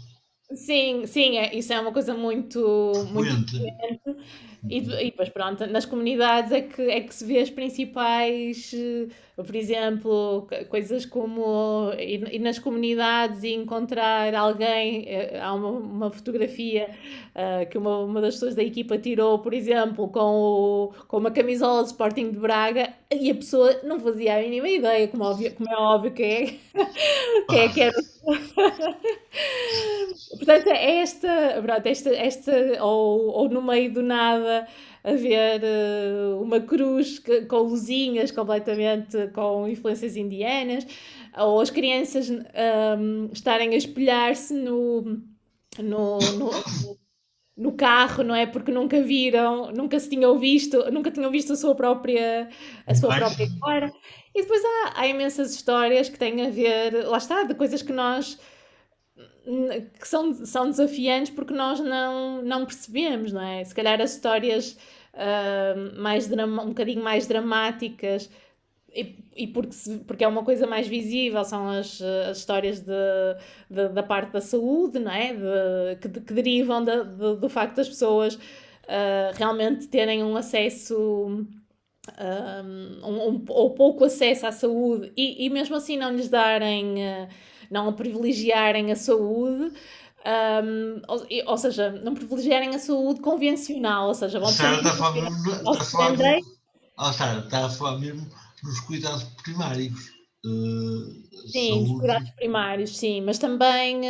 Sim, sim, isso é uma coisa muito, muito frequente. frequente. Uhum. E depois, pronto, nas comunidades é que se vê as principais, por exemplo, coisas como ir nas comunidades e encontrar alguém. Há uma fotografia que uma das pessoas da equipa tirou, por exemplo, com uma camisola de Sporting de Braga e a pessoa não fazia a mínima ideia, como é óbvio que era. Ah, Portanto, é pronto, ou no meio do nada haver uma cruz com luzinhas completamente com influências indianas, ou as crianças estarem a espelhar-se no, no carro, não é? Porque nunca viram, nunca tinham visto a sua própria imagem. cara. E depois há imensas histórias que têm a ver, lá está, de coisas que são desafiantes porque nós não percebemos, não é? Se calhar as histórias um bocadinho mais dramáticas e porque é uma coisa mais visível, são as histórias da parte da saúde, não é? Que derivam do facto das pessoas realmente terem um acesso ou pouco acesso à saúde e mesmo assim não lhes darem, não privilegiarem a saúde, ou seja, não privilegiarem a saúde convencional, ou seja, A vão Sara sempre está a falar recorrer mesmo, aos está a falar mesmo, curandeiros. Sara está a falar mesmo nos cuidados primários. Sim, dos Saúde. cuidados primários, sim, mas também,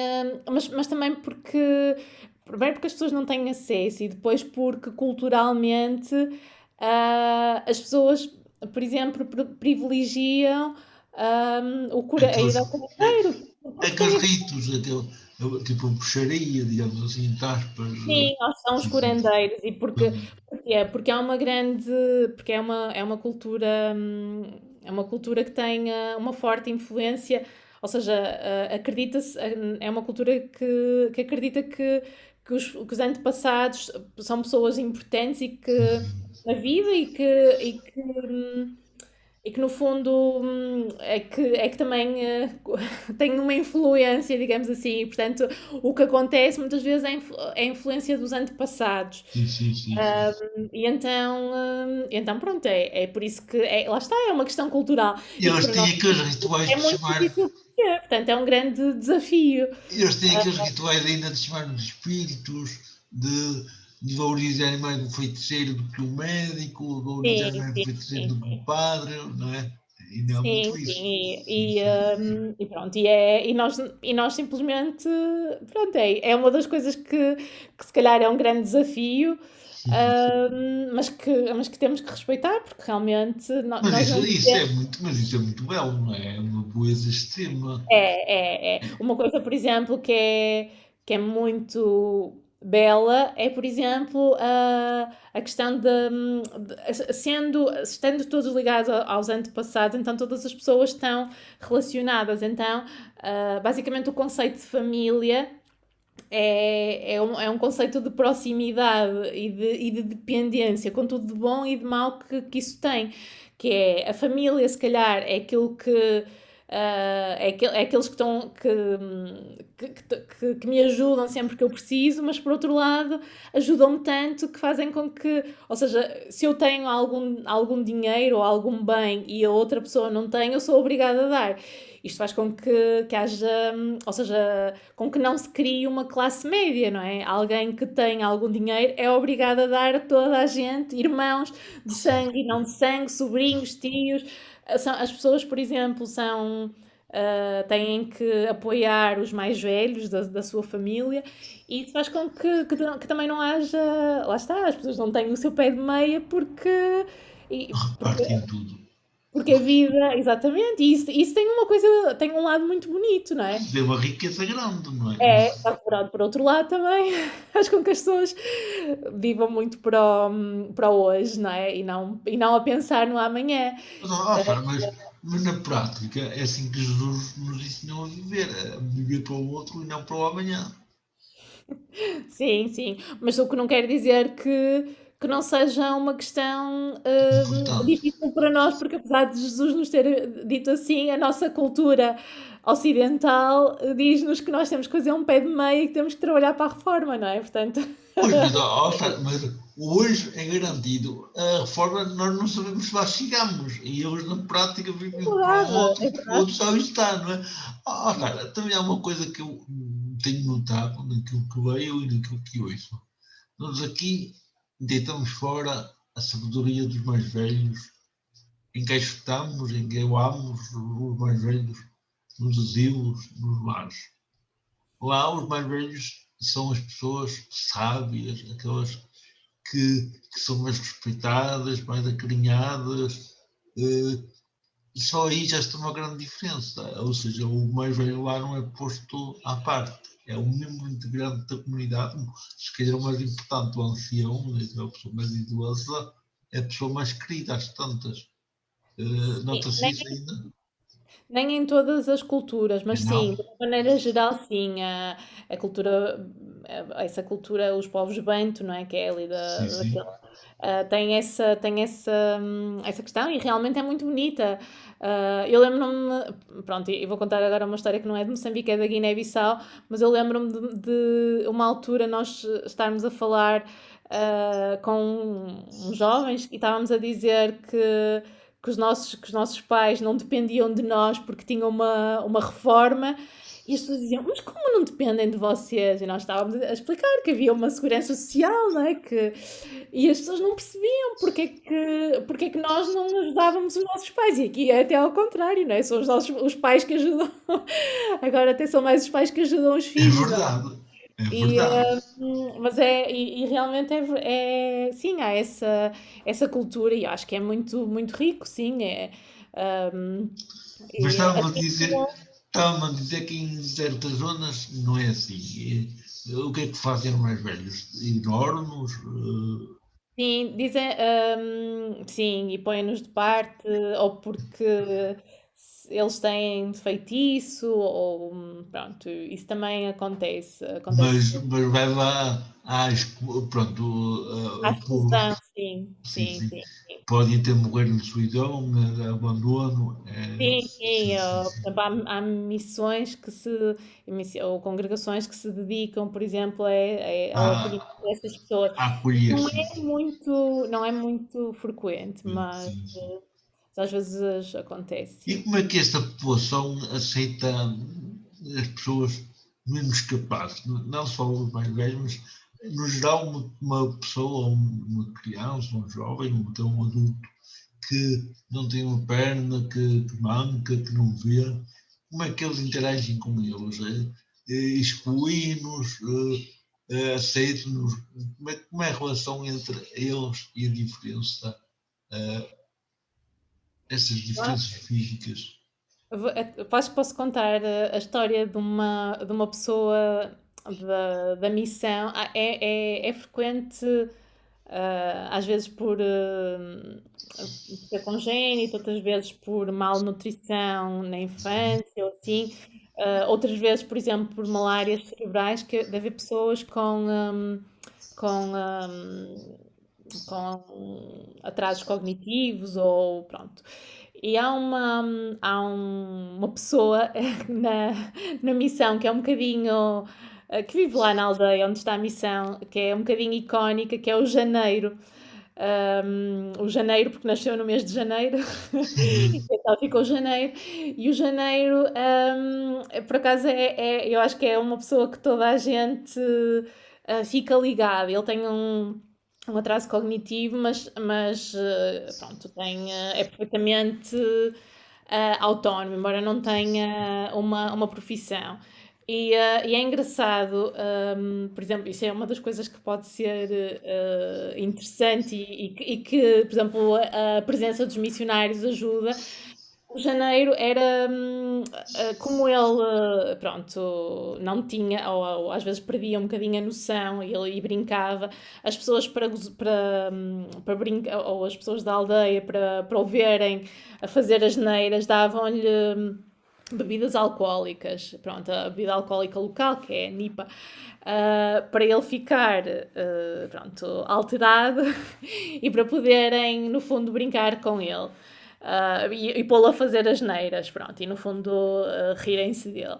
mas também porque, primeiro porque as pessoas não têm acesso e depois porque culturalmente as pessoas, por exemplo, privilegiam a ir Aqueles, ao curandeiro, porque aqueles têm ritos, tipo a bruxaria, digamos assim, entre aspas. sim, são os Sim, sim. curandeiros e porque há uma grande, porque é uma cultura que tem uma forte influência, ou seja, acredita-se, é uma cultura que acredita que os antepassados são pessoas importantes e que na vida e que no fundo é que também tem uma influência, digamos assim, e portanto o que acontece muitas vezes é a influência dos antepassados. Sim, sim, sim, sim. E então pronto, é por isso que lá está, é uma questão cultural E e que eles para nós têm aqueles rituais é de muito chamar. difícil de ter, portanto é um grande desafio. Eles têm aqueles rituais ainda de chamar de espíritos, de valorizarem mais o feiticeiro do que o médico, valorizarem Sim, mais o sim, feiticeiro sim, do que o sim. padre, não é? Ainda há Sim, muito sim, isso. Sim, e, e, sim. hum, e pronto, e nós simplesmente, pronto, é uma das coisas que se calhar é um grande desafio, mas que temos que respeitar, porque realmente nós não podemos. Mas isso é muito belo, não é? É uma poesia extrema. Uma coisa, por exemplo, que é muito bela é, por exemplo, a questão estando todos ligados aos antepassados, então todas as pessoas estão relacionadas. Então, basicamente, o conceito de família é um conceito de proximidade e de dependência, com tudo de bom e de mau que isso tem. Que é a família, se calhar, é aquilo que. É aqueles que estão que me ajudam sempre que eu preciso, mas por outro lado ajudam-me tanto que fazem com que, ou seja, se eu tenho algum dinheiro ou algum bem e a outra pessoa não tem, eu sou obrigada a dar. Isto faz com que haja, ou seja, com que não se crie uma classe média, não é? Alguém que tem algum dinheiro é obrigado a dar a toda a gente, irmãos de sangue e não de sangue, sobrinhos, tios. As pessoas, por exemplo, têm que apoiar os mais velhos da sua família e isso faz com que também não haja. Lá está, as pessoas não têm o seu pé de meia e- porque Repartem tudo. porque a vida, exatamente, e isso tem uma coisa, tem um lado muito bonito, não é? Tem uma riqueza grande, não é? Só que por outro lado também faz com que as pessoas vivam muito para o hoje, não é? E não a pensar no amanhã. Mas na prática é assim que Jesus nos ensinou a viver para o outro e não para o amanhã. Sim, sim, mas o que não quer dizer que não seja uma questão Importante. difícil para nós, porque apesar de Jesus nos ter dito assim, a nossa cultura. ocidental diz-nos que nós temos que fazer um pé de meia e que temos que trabalhar para a reforma, não é? Portanto, Pois, mas hoje é garantido. A reforma nós não sabemos se lá chegamos. E eles na prática é vivem para o verdade, outro, é porque o verdade. outro só está, não é? Cara, também há uma coisa que eu tenho notado naquilo que leio e naquilo que ouço. Nós aqui deitamos fora a sabedoria dos mais velhos, encaixotamos, engueulamos os mais velhos nos asilos, nos lares. Lá os mais velhos são as pessoas sábias, aquelas que são mais respeitadas, mais acarinhadas. Só aí já está uma grande diferença. Ou seja, o mais velho lá não é posto à parte. É um membro integrante da comunidade. Se calhar o mais importante, o ancião, a pessoa mais idosa, é a pessoa mais querida às tantas. Sim, Nota-se isso ainda? nem em todas as culturas, mas sim, Não? de uma maneira geral, sim, a cultura, essa cultura, os povos Banto, não é? Que é ali Sim, sim. daquela, essa questão e realmente é muito bonita. Eu lembro-me, pronto, e vou contar agora uma história que não é de Moçambique, é da Guiné-Bissau, mas eu lembro-me de uma altura nós estarmos a falar com uns jovens e estávamos a dizer que os nossos pais não dependiam de nós porque tinham uma reforma. E as pessoas diziam, mas como não dependem de vocês? E nós estávamos a explicar que havia uma segurança social, não é? E as pessoas não percebiam porque é que nós não ajudávamos os nossos pais. E aqui é até ao contrário, não é? São os pais que ajudam. Agora até são mais os pais que ajudam os É filhos, não é? verdade. É E, verdade. mas e realmente sim, há essa cultura e eu acho que é muito, muito rico, sim. Hum, Mas e até estava a dizer que em certas zonas não é assim. O que é que fazem os mais velhos? Ignoram-nos? sim, dizem, sim, e põem-nos de parte, ou porque eles têm de feitiço, ou pronto, isso também acontece Mas leva pronto, à o povo, exclusão, sim, sim, sim, sim, sim. podem até morrer na solidão, abandono. Sim, Sim, sim, sim, por sim. exemplo, há missões ou congregações que se dedicam, por exemplo, ao acolhimento A, dessas pessoas. a Isso acolher, não sim, é muito frequente, sim, mas sim, sim. às vezes acontece, E sim. como é que esta população aceita as pessoas menos capazes? Não só os mais velhos, mas no geral uma pessoa, uma criança, um jovem, ou até um adulto que não tem uma perna, que manca, que não vê, como é que eles interagem com eles? Excluem-nos, aceitam-nos? Como é a relação entre eles e a diferença, essas diferenças físicas? Posso contar a história de uma pessoa da missão. É frequente, às vezes por ser congénito, outras vezes por malnutrição na infância ou assim. Outras vezes, por exemplo, por malárias cerebrais, que deve haver pessoas com, hum, com atrasos cognitivos ou pronto. E há uma pessoa na missão que é um bocadinho, que vive lá na aldeia onde está a missão, que é um bocadinho icónica, que é o Janeiro. O Janeiro, porque nasceu no mês de Janeiro, então ficou Janeiro. E o Janeiro, por acaso, eu acho que é uma pessoa que toda a gente fica ligada. Ele tem um atraso cognitivo, mas pronto, é perfeitamente autónomo, embora não tenha uma profissão. E é engraçado, por exemplo, isso é uma das coisas que pode ser interessante e que, por exemplo, a presença dos missionários ajuda. O Janeiro era, como ele, pronto, não tinha, ou às vezes perdia um bocadinho a noção e brincava, as pessoas para brincar, ou as pessoas da aldeia para o verem a fazer as neiras, davam-lhe bebidas alcoólicas, pronto, a bebida alcoólica local, que é a NIPA, para ele ficar, pronto, alterado e para poderem, no fundo, brincar com ele. e pô-lo a fazer as neiras, pronto, e no fundo rirem-se dele.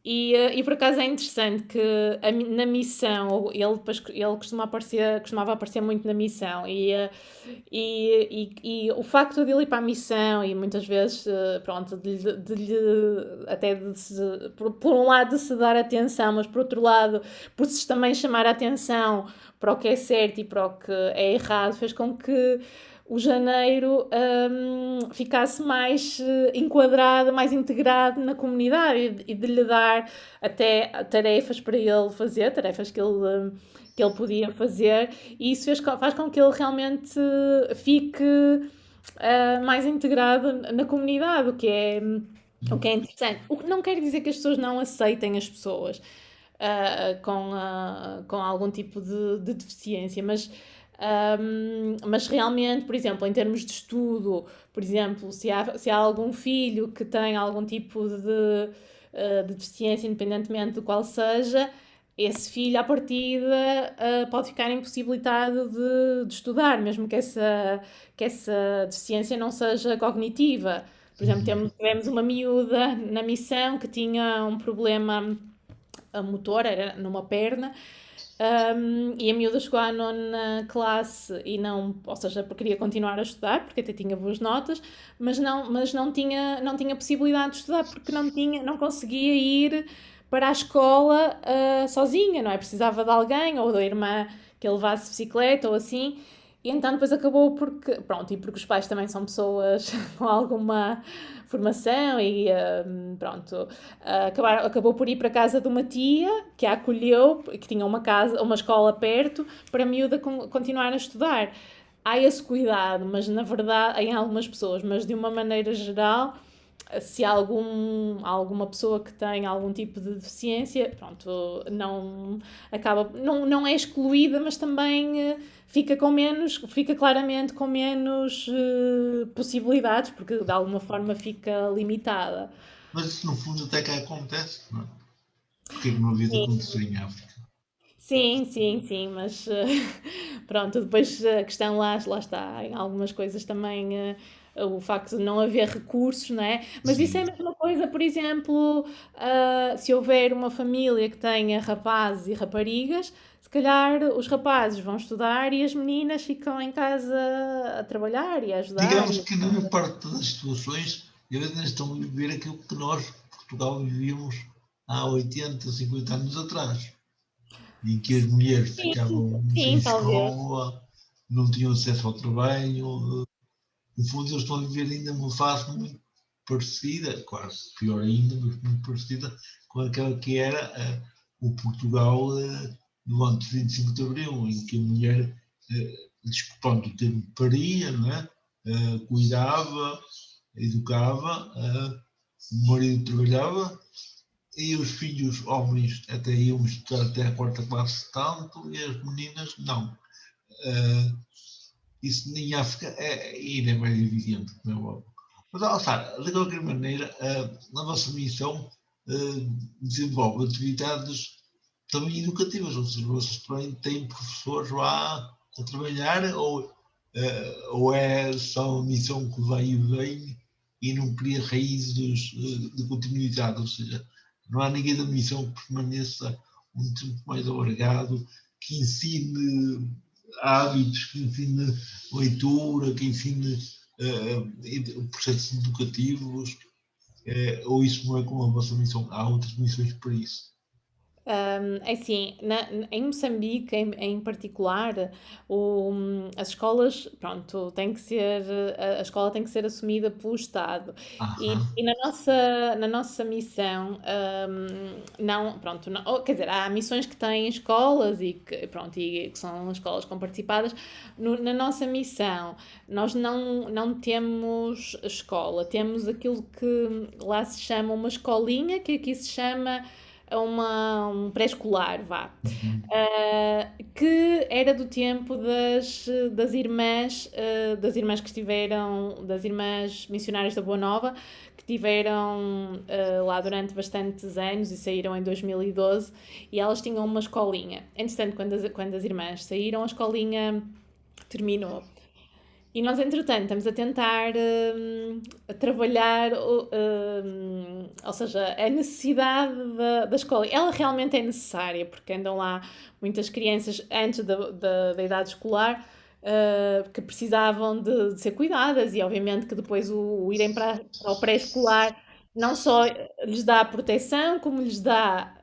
E por acaso é interessante que na missão, ele costumava aparecer muito na missão, e o facto de ele ir para a missão e muitas vezes, pronto, por um lado de se dar atenção, mas por outro lado, por se também chamar a atenção para o que é certo e para o que é errado, fez com que o Janeiro ficasse mais enquadrado, mais integrado na comunidade e de lhe dar até tarefas para ele fazer, tarefas que ele podia fazer, e isso faz com que ele realmente fique mais integrado na comunidade, o que é interessante. O que não quer dizer que as pessoas não aceitem as pessoas com algum tipo de deficiência, mas realmente, por exemplo, em termos de estudo, por exemplo, se há algum filho que tem algum tipo de deficiência, independentemente do qual seja, esse filho, à partida, pode ficar impossibilitado de estudar, mesmo que essa deficiência não seja cognitiva. Por exemplo, tivemos uma miúda na missão que tinha um problema motor, era numa perna, e a miúda chegou à nona classe e não, ou seja, queria continuar a estudar porque até tinha boas notas, mas não tinha possibilidade de estudar porque não conseguia ir para a escola sozinha, não é? Precisava de alguém ou da irmã que a levasse bicicleta ou assim. E então depois acabou pronto, e porque os pais também são pessoas com alguma formação e pronto, acabou por ir para a casa de uma tia que a acolheu, que tinha uma escola perto, para a miúda continuar a estudar. Há esse cuidado, mas na verdade, em algumas pessoas, mas de uma maneira geral, se há alguma pessoa que tem algum tipo de deficiência, pronto, não é excluída, mas também fica claramente com menos possibilidades, porque de alguma forma fica limitada. Mas isso no fundo até cá acontece, não é? Porque é que não havia de acontecer em África? Sim, sim, sim, mas pronto, depois a questão lá está, em algumas coisas também o facto de não haver recursos, não é? Mas isso é a Sim. mesma coisa, por exemplo, se houver uma família que tenha rapazes e raparigas, se calhar os rapazes vão estudar e as meninas ficam em casa a trabalhar e a ajudar. Digamos que na maior parte das situações eles ainda estão a viver aquilo que nós, Portugal, vivíamos há 80, 50 anos atrás, em que as mulheres Sim, ficavam sem sim, talvez. escola, não tinham acesso ao trabalho. No fundo, eles estão a viver ainda uma fase muito parecida, quase pior ainda, mas muito parecida com aquela que era o Portugal no ano de 25 de Abril, em que a mulher, pronto, paria, não é? Cuidava, educava, o marido trabalhava e os filhos homens até iam estudar até a quarta classe tanto e as meninas não. Isso em África ainda é mais evidente, como é óbvio. Mas, de qualquer maneira, a nossa missão desenvolve atividades também educativas, ou seja, vocês também têm professores lá a trabalhar, ou é só uma missão que vai e vem e não cria raízes de continuidade, ou seja, não há ninguém da missão que permaneça um tempo mais alargado, que ensine hábitos, que ensine leitura, que ensine processos educativos, ou isso não é como a vossa missão? Há outras missões para isso. É assim, em Moçambique em particular, as escolas, pronto, a escola tem que ser assumida pelo Estado. Aham. E na nossa missão, não, pronto, quer dizer, há missões que têm escolas pronto, e que são escolas comparticipadas. Na nossa missão, nós não temos escola, temos aquilo que lá se chama uma escolinha, que aqui se chama um pré-escolar, vá, Uhum. que era do tempo das irmãs que estiveram, das irmãs missionárias da Boa Nova, que estiveram lá durante bastantes anos e saíram em 2012, e elas tinham uma escolinha. Entretanto, quando as irmãs saíram, a escolinha terminou. E nós, entretanto, estamos a tentar a trabalhar, ou seja, a necessidade da escola. Ela realmente é necessária, porque andam lá muitas crianças antes da idade escolar que precisavam de ser cuidadas, e obviamente que depois o irem para o pré-escolar não só lhes dá proteção, como lhes dá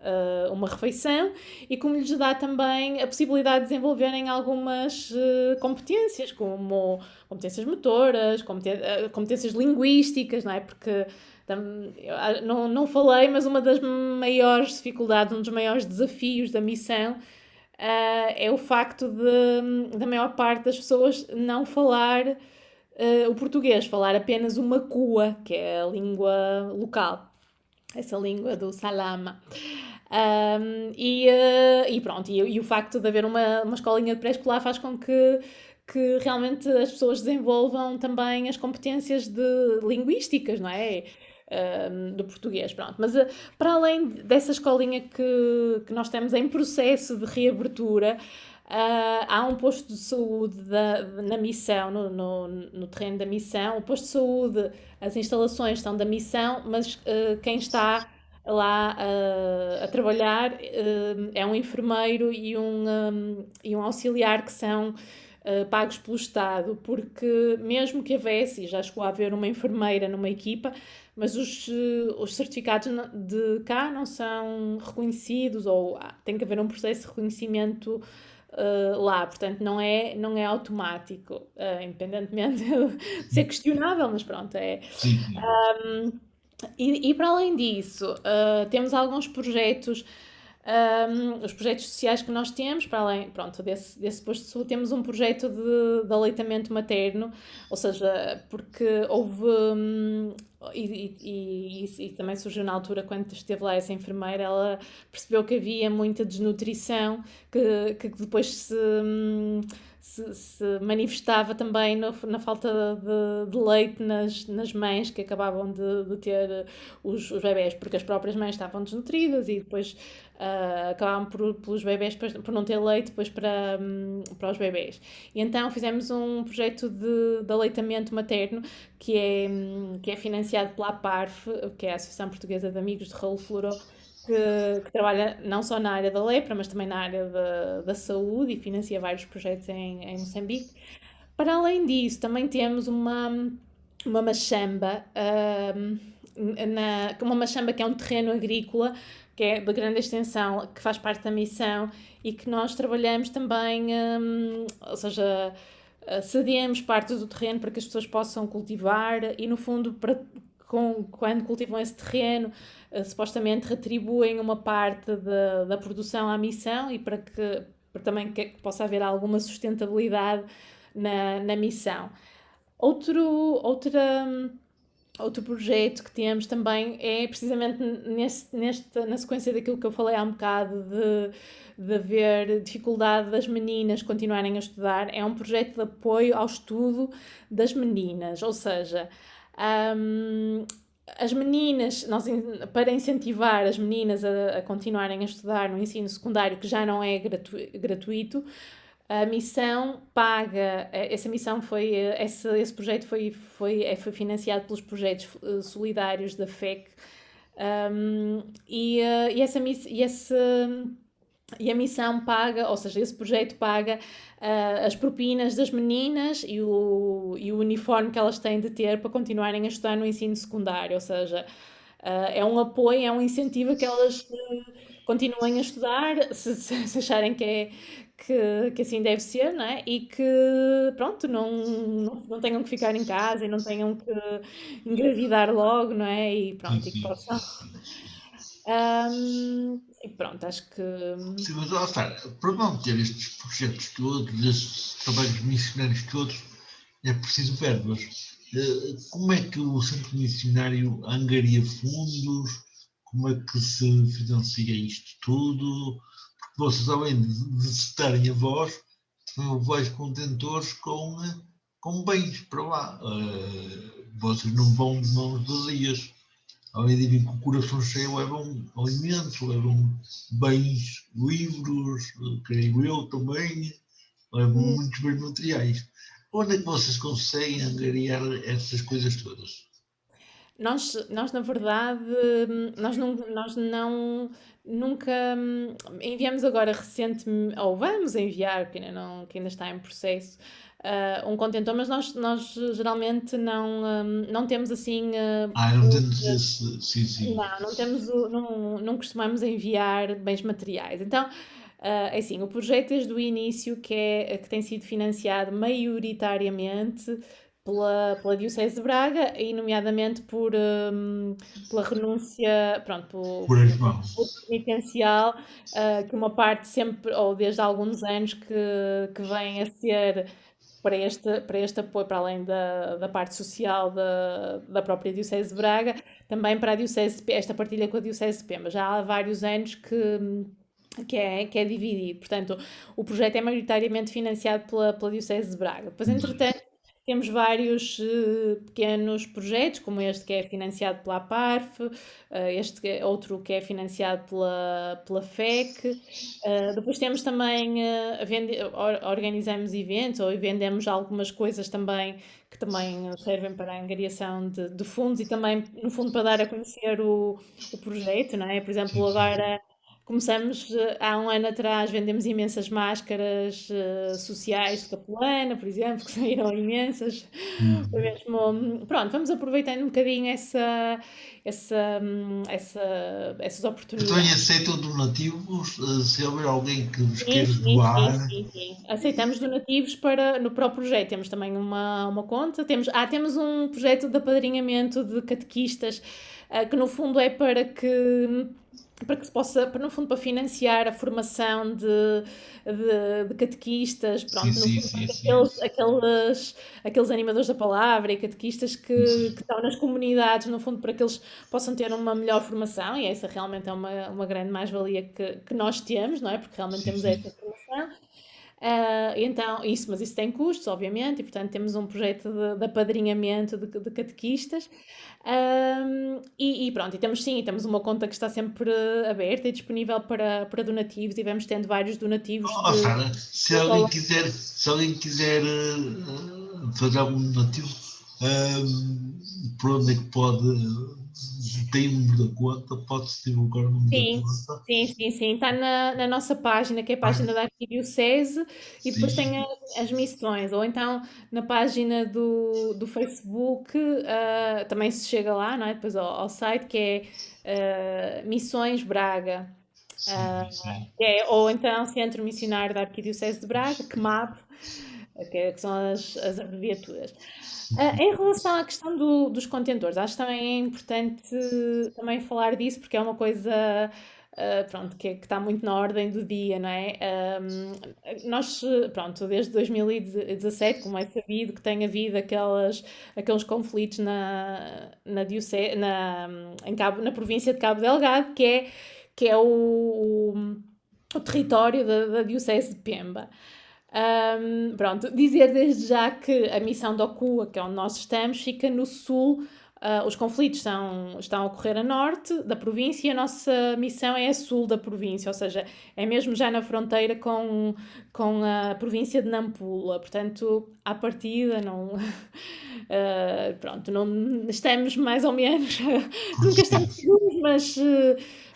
uma refeição e como lhes dá também a possibilidade de desenvolverem algumas competências, como competências motoras, competências linguísticas, não é? Porque não falei, mas uma das maiores dificuldades, um dos maiores desafios da missão é o facto da maior parte das pessoas não falar o português, falar apenas uma cua, que é a língua local, essa língua do Salama. E pronto, e o facto de haver uma escolinha de pré-escolar faz com que realmente as pessoas desenvolvam também as competências linguísticas, não é? Do português, pronto. Mas para além dessa escolinha que nós temos em processo de reabertura, há um posto de saúde na missão, no terreno da missão. O posto de saúde, as instalações são da missão, mas quem está lá a trabalhar é um enfermeiro e um auxiliar que são pagos pelo Estado, porque mesmo que houvesse, e já chegou a haver uma enfermeira numa equipa, mas os certificados de cá não são reconhecidos, ou tem que haver um processo de reconhecimento lá, portanto não é automático, independentemente de ser questionável, mas pronto, é. Sim, sim. E para além disso, temos alguns projetos, os projetos sociais que nós temos, para além, pronto, desse posto de saúde, temos um projeto de aleitamento materno, ou seja, porque houve, e também surgiu na altura quando esteve lá essa enfermeira, ela percebeu que havia muita desnutrição, que depois se manifestava também na falta de leite nas mães que acabavam de ter os bebés, porque as próprias mães estavam desnutridas e depois acabavam pelos bebés por não ter leite depois para os bebés. E então fizemos um projeto de aleitamento materno que é financiado pela APARF, que é a Associação Portuguesa de Amigos de Raul Floró, que trabalha não só na área da lepra, mas também na área da saúde e financia vários projetos em Moçambique. Para além disso, também temos uma machamba, uma machamba que é um terreno agrícola, que é de grande extensão, que faz parte da missão e que nós trabalhamos também, ou seja, cedemos parte do terreno para que as pessoas possam cultivar e, no fundo, quando cultivam esse terreno, supostamente retribuem uma parte da produção à missão e para também que possa haver alguma sustentabilidade na missão. Outro projeto que temos também é precisamente na sequência daquilo que eu falei há um bocado de haver dificuldade das meninas continuarem a estudar, é um projeto de apoio ao estudo das meninas, ou seja, as meninas, para incentivar as meninas a continuarem a estudar no ensino secundário, que já não é gratuito, a missão paga, esse projeto foi financiado pelos projetos solidários da FEC, e a missão paga, ou seja, esse projeto paga as propinas das meninas e o uniforme que elas têm de ter para continuarem a estudar no ensino secundário, ou seja, é um apoio, é um incentivo a que elas continuem a estudar, se acharem que assim deve ser, não é? E que, pronto, não tenham que ficar em casa e não tenham que engravidar logo, não é? E Sim, pronto, e que sim, possam. sim, sim. E pronto, acho que. Sim, mas lá está, para manter estes projetos todos, estes trabalhos missionários todos, é preciso verbas. Como é que o Centro Missionário angaria fundos? Como é que se financia isto tudo? Porque vocês, além de citarem a voz, também vais contentores com bens para lá. Vocês não vão de mãos vazias. Além de vir com o coração cheio, levam alimentos, levam bens, livros, creio eu também, levam muitos bens materiais. Onde é que vocês conseguem angariar essas coisas todas? Nós na verdade, nós não nunca enviamos agora ou vamos enviar, que ainda está em processo, um contentor, mas nós geralmente não temos assim, Não temos esse. Sim, sim. não temos não costumamos enviar bens materiais. Então, é assim, o projeto desde o início que tem sido financiado maioritariamente pela Diocese de Braga e nomeadamente pela renúncia, pronto, Por as pelo mãos. penitencial, que uma parte sempre, ou desde há alguns anos, que vem a ser para este apoio, para além da parte social da própria Diocese de Braga, também para a Diocese, esta partilha com a Diocese de Pemba. Já há vários anos que é dividido. Portanto, o projeto é maioritariamente financiado pela Diocese de Braga. Depois, entretanto, temos vários pequenos projetos, como este que é financiado pela APARF, outro que é financiado pela FEC. Depois temos também, organizamos eventos ou vendemos algumas coisas também que também servem para a angariação de fundos e também, no fundo, para dar a conhecer o projeto, não é? Por exemplo, Sim, sim. agora começamos, há um ano atrás, vendemos imensas máscaras sociais de capelana, por exemplo, que saíram imensas. Foi Hum. mesmo, pronto, vamos aproveitando um bocadinho essas Então, e oportunidades. aceitam donativos? Se houver alguém que vos Sim, queira sim, sim, doar. sim, sim. Aceitamos donativos para o projeto. Temos também uma conta. Temos um projeto de apadrinhamento de catequistas, que no fundo é para que se possa, no fundo, para financiar a formação de catequistas, Sim, pronto, no sim, fundo, sim, para que sim. aqueles animadores da palavra e catequistas Sim, que estão nas comunidades, no fundo, para que eles possam ter uma melhor formação, e essa realmente é uma grande mais-valia que nós temos, não é? Porque realmente sim, temos sim. essa formação. Então, mas isso tem custos, obviamente, e portanto temos um projeto de apadrinhamento de catequistas. E pronto, temos uma conta que está sempre aberta e disponível para donativos, e vamos tendo vários donativos Sara, de todo ao se alguém quiser fazer algum donativo, por onde é que pode? Tem o número da conta, pode-se divulgar o número da Sim, conta. sim, sim, sim. Está na nossa página, que é a página Ah, da Arquidiocese, e depois tem sim, as missões, ou então na página do Facebook, também se chega lá, não é? Depois ao site, que é Missões Braga. sim, sim. Ou então Centro Missionário da Arquidiocese de Braga, CMAB, que são as abreviaturas. Em relação à questão dos contentores, acho que também é importante também falar disso, porque é uma coisa, pronto, que está muito na ordem do dia, não é? Nós, pronto, desde 2017, como é sabido, que tem havido aqueles conflitos na província de Cabo Delgado, que é o território da Diocese de Pemba. Pronto, dizer desde já que a missão da OCUA, que é onde nós estamos, fica no sul. Os conflitos estão a ocorrer a norte da província e a nossa missão é a sul da província, ou seja, é mesmo já na fronteira com a província de Nampula. Portanto, à partida, não. Pronto, não estamos mais ou menos. Nunca estamos Protegidos. seguros, mas.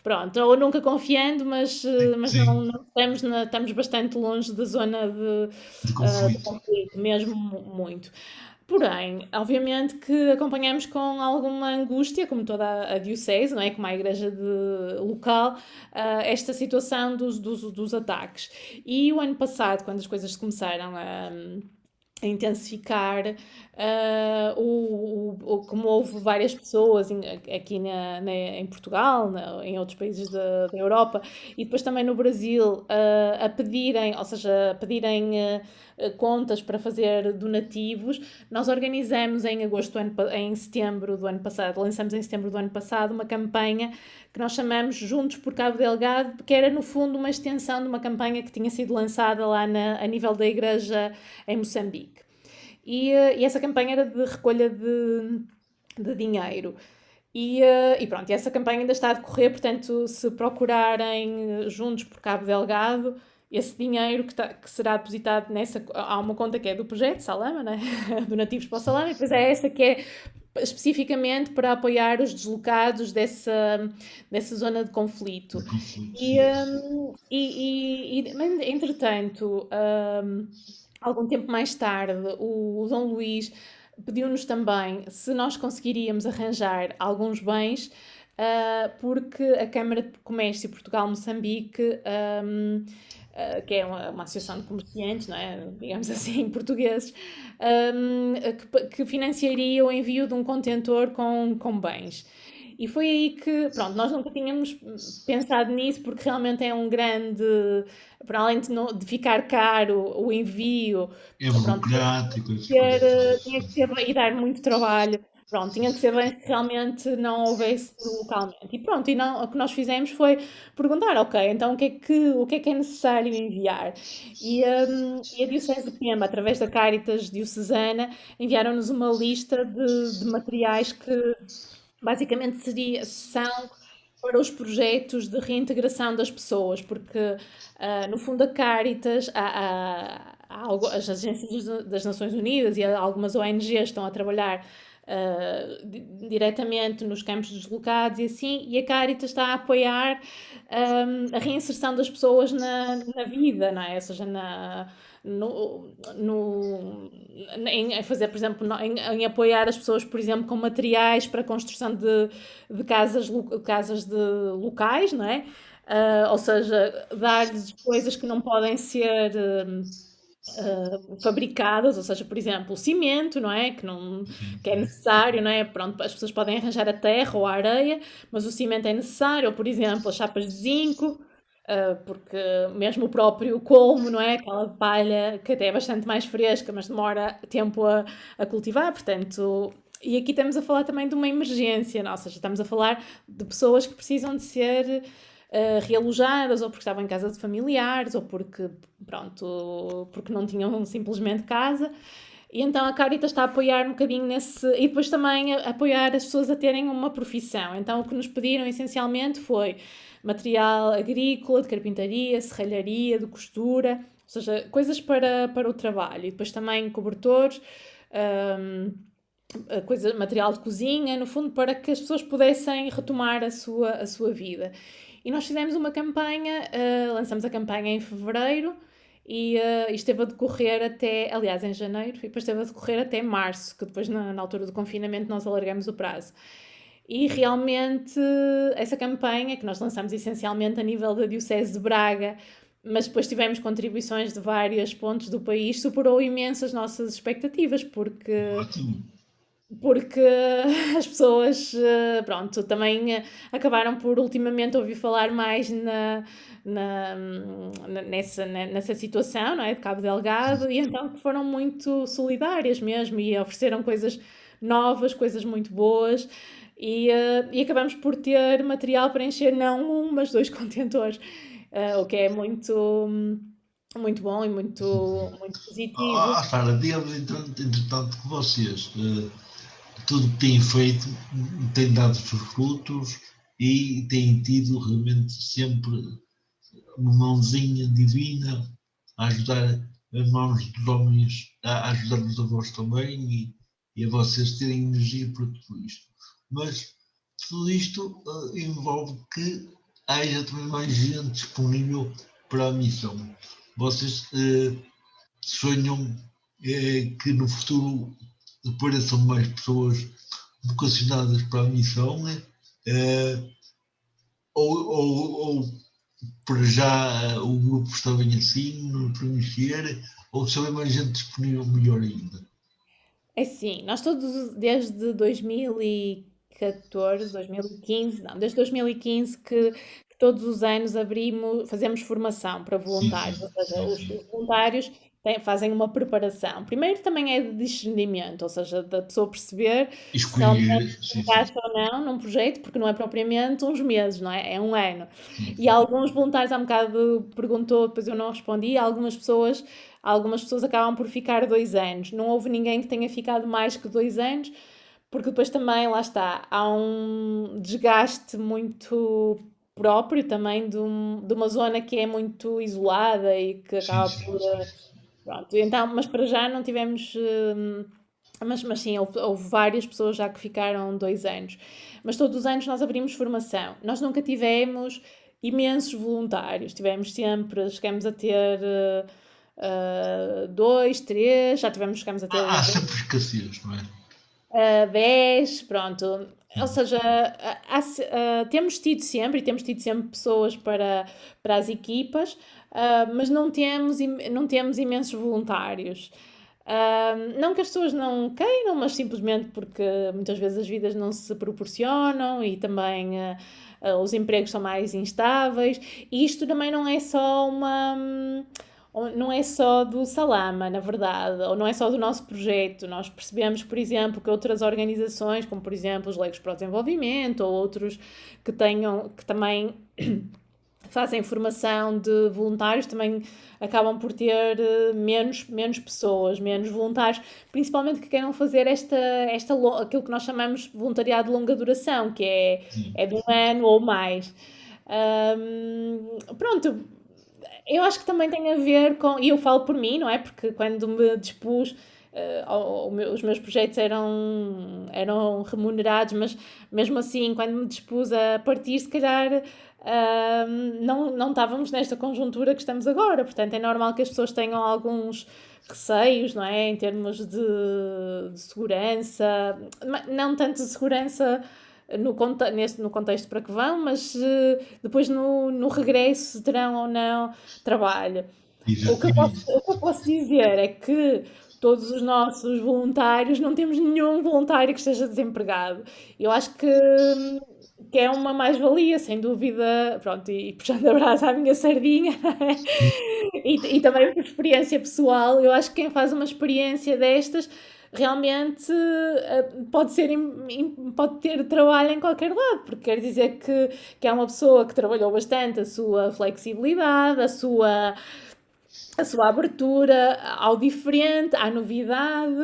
Pronto, ou nunca confiando, mas Sim, não estamos bastante longe da zona de de conflito. conflito, mesmo muito. Porém, obviamente que acompanhamos com alguma angústia, como toda a diocese, não é? Como a igreja local, esta situação dos ataques. E o ano passado, quando as coisas começaram a intensificar, como houve várias pessoas aqui em Portugal, em outros países da Europa e depois também no Brasil, a pedirem, ou seja, a pedirem contas para fazer donativos, nós organizamos em setembro do ano passado, lançamos em setembro do ano passado uma campanha que nós chamamos Juntos por Cabo Delgado, que era no fundo uma extensão de uma campanha que tinha sido lançada lá a nível da igreja em Moçambique. E essa campanha era de recolha de dinheiro. E pronto, e essa campanha ainda está a decorrer, portanto, se procurarem Juntos por Cabo Delgado, esse dinheiro que será depositado há uma conta que é do projeto Salama, né? Donativos para o Salama, e depois é essa que é especificamente para apoiar os deslocados dessa zona de conflito. De conflito, E, sim. mas, entretanto, algum tempo mais tarde, o Dom Luís pediu-nos também se nós conseguiríamos arranjar alguns bens, porque a Câmara de Comércio Portugal-Moçambique, que é uma associação de comerciantes, não é? Digamos assim, portugueses, que financiaria o envio de um contentor com bens. E foi aí que, pronto, nós nunca tínhamos pensado nisso, porque realmente é um grande, para além de ficar caro o envio, É pronto, burocrático, essas coisas. tinha que ser e dar muito trabalho. Pronto, tinha que ser bem que realmente não houvesse localmente. E pronto, o que nós fizemos foi perguntar, ok, então o que é necessário enviar? E a Diocese de Pemba, através da Caritas Diocesana, enviaram-nos uma lista de materiais que basicamente são para os projetos de reintegração das pessoas, porque no fundo a Caritas, as agências das Nações Unidas e algumas ONGs estão a trabalhar diretamente nos campos deslocados e assim, e a Caritas está a apoiar a reinserção das pessoas na vida, não é? Ou seja, em fazer, por exemplo, em apoiar as pessoas, por exemplo, com materiais para a construção de casas de locais, não é? Ou seja, dar-lhes coisas que não podem ser fabricadas, ou seja, por exemplo, o cimento, não é? Que é necessário, não é? Pronto, as pessoas podem arranjar a terra ou a areia, mas o cimento é necessário, ou por exemplo, as chapas de zinco, porque mesmo o próprio colmo, não é? Aquela palha que até é bastante mais fresca, mas demora tempo a cultivar, portanto. E aqui estamos a falar também de uma emergência, não? Ou seja, estamos a falar de pessoas que precisam de ser realojadas, ou porque estavam em casa de familiares, ou porque, pronto, porque não tinham simplesmente casa. E então a Caritas está a apoiar um bocadinho nesse. E depois também a apoiar as pessoas a terem uma profissão. Então o que nos pediram essencialmente foi material agrícola, de carpintaria, serralharia, de costura, ou seja, coisas para o trabalho. E depois também cobertores. hum, Material de cozinha, no fundo, para que as pessoas pudessem retomar a sua vida. E nós fizemos uma campanha, lançamos a campanha em fevereiro e esteve a decorrer até, aliás, em janeiro, e depois esteve a decorrer até março, que depois, na altura do confinamento, nós alargamos o prazo. E realmente, essa campanha, que nós lançamos essencialmente a nível da Diocese de Braga, mas depois tivemos contribuições de vários pontos do país, superou imenso as nossas expectativas, porque Ótimo. porque as pessoas, pronto, também acabaram por ultimamente ouvir falar mais nessa situação, não é? De Cabo Delgado, e então foram muito solidárias mesmo e ofereceram coisas novas, coisas muito boas. E acabamos por ter material para encher não um, mas dois contentores, o que é muito bom e muito positivo. Sara, digamos, entretanto, que vocês, tudo que têm feito, tem dado os seus frutos e têm tido realmente sempre uma mãozinha divina a ajudar as mãos dos homens, a ajudar-nos a vós também e a vocês terem energia para tudo isto. Mas tudo isto envolve que haja também mais gente disponível para a missão. Vocês sonham que no futuro apareçam mais pessoas vocacionadas para a missão, ou para já o grupo está bem assim, para mexer, ou se houver mais gente disponível, melhor ainda. É assim, nós todos, desde 2014, 2015, não, desde 2015 que todos os anos fazemos formação para Sim, voluntários, sim, ou seja, sim, os sim. voluntários fazem uma preparação. Primeiro também é de discernimento, ou seja, da pessoa perceber se realmente Escolher, sim, sim, encaixa ou não num projeto, porque não é propriamente uns meses, não é? É um ano. sim, E sim. alguns voluntários, há um bocado perguntou, depois eu não respondi, algumas pessoas acabam por ficar 2 anos. Não houve ninguém que tenha ficado mais que 2 anos, porque depois também, lá está, há um desgaste muito próprio também de uma zona que é muito isolada e que Sim, acaba sim, por. sim, sim. Pronto, então, mas para já não tivemos. Mas sim, houve várias pessoas já que ficaram 2 anos. Mas todos os anos nós abrimos formação. Nós nunca tivemos imensos voluntários. Tivemos sempre, chegamos a ter dois, três, já tivemos, chegamos a ter Há sempre escassez, não é? 10, pronto. Ou Hum. seja, temos tido sempre, e temos tido sempre pessoas para as equipas, mas não temos imensos voluntários. Não que as pessoas não queiram, mas simplesmente porque muitas vezes as vidas não se proporcionam e também os empregos são mais instáveis. E isto também não é só não é só do Salama, na verdade, ou não é só do nosso projeto. Nós percebemos, por exemplo, que outras organizações, como por exemplo os Leigos para o Desenvolvimento, ou outros que também fazem formação de voluntários, também acabam por ter menos pessoas, menos voluntários, principalmente que queiram fazer aquilo que nós chamamos de voluntariado de longa duração, que Sim. é de 1 ano ou mais. Pronto, eu acho que também tem a ver com, e eu falo por mim, não é? Porque quando me dispus, os meus projetos eram remunerados, mas mesmo assim, quando me dispus a partir, se calhar não estávamos nesta conjuntura que estamos agora. Portanto, é normal que as pessoas tenham alguns receios, não é? Em termos de segurança, não tanto de segurança no contexto para que vão, mas depois no regresso se terão ou não trabalho. Exatamente. O que eu posso dizer é que todos os nossos voluntários, não temos nenhum voluntário que esteja desempregado. Eu acho que é uma mais-valia, sem dúvida. Pronto, e puxando a brasa à minha sardinha, e também por experiência pessoal, eu acho que quem faz uma experiência destas realmente pode ter trabalho em qualquer lado, porque quer dizer que é uma pessoa que trabalhou bastante a sua flexibilidade, a sua abertura ao diferente, à novidade,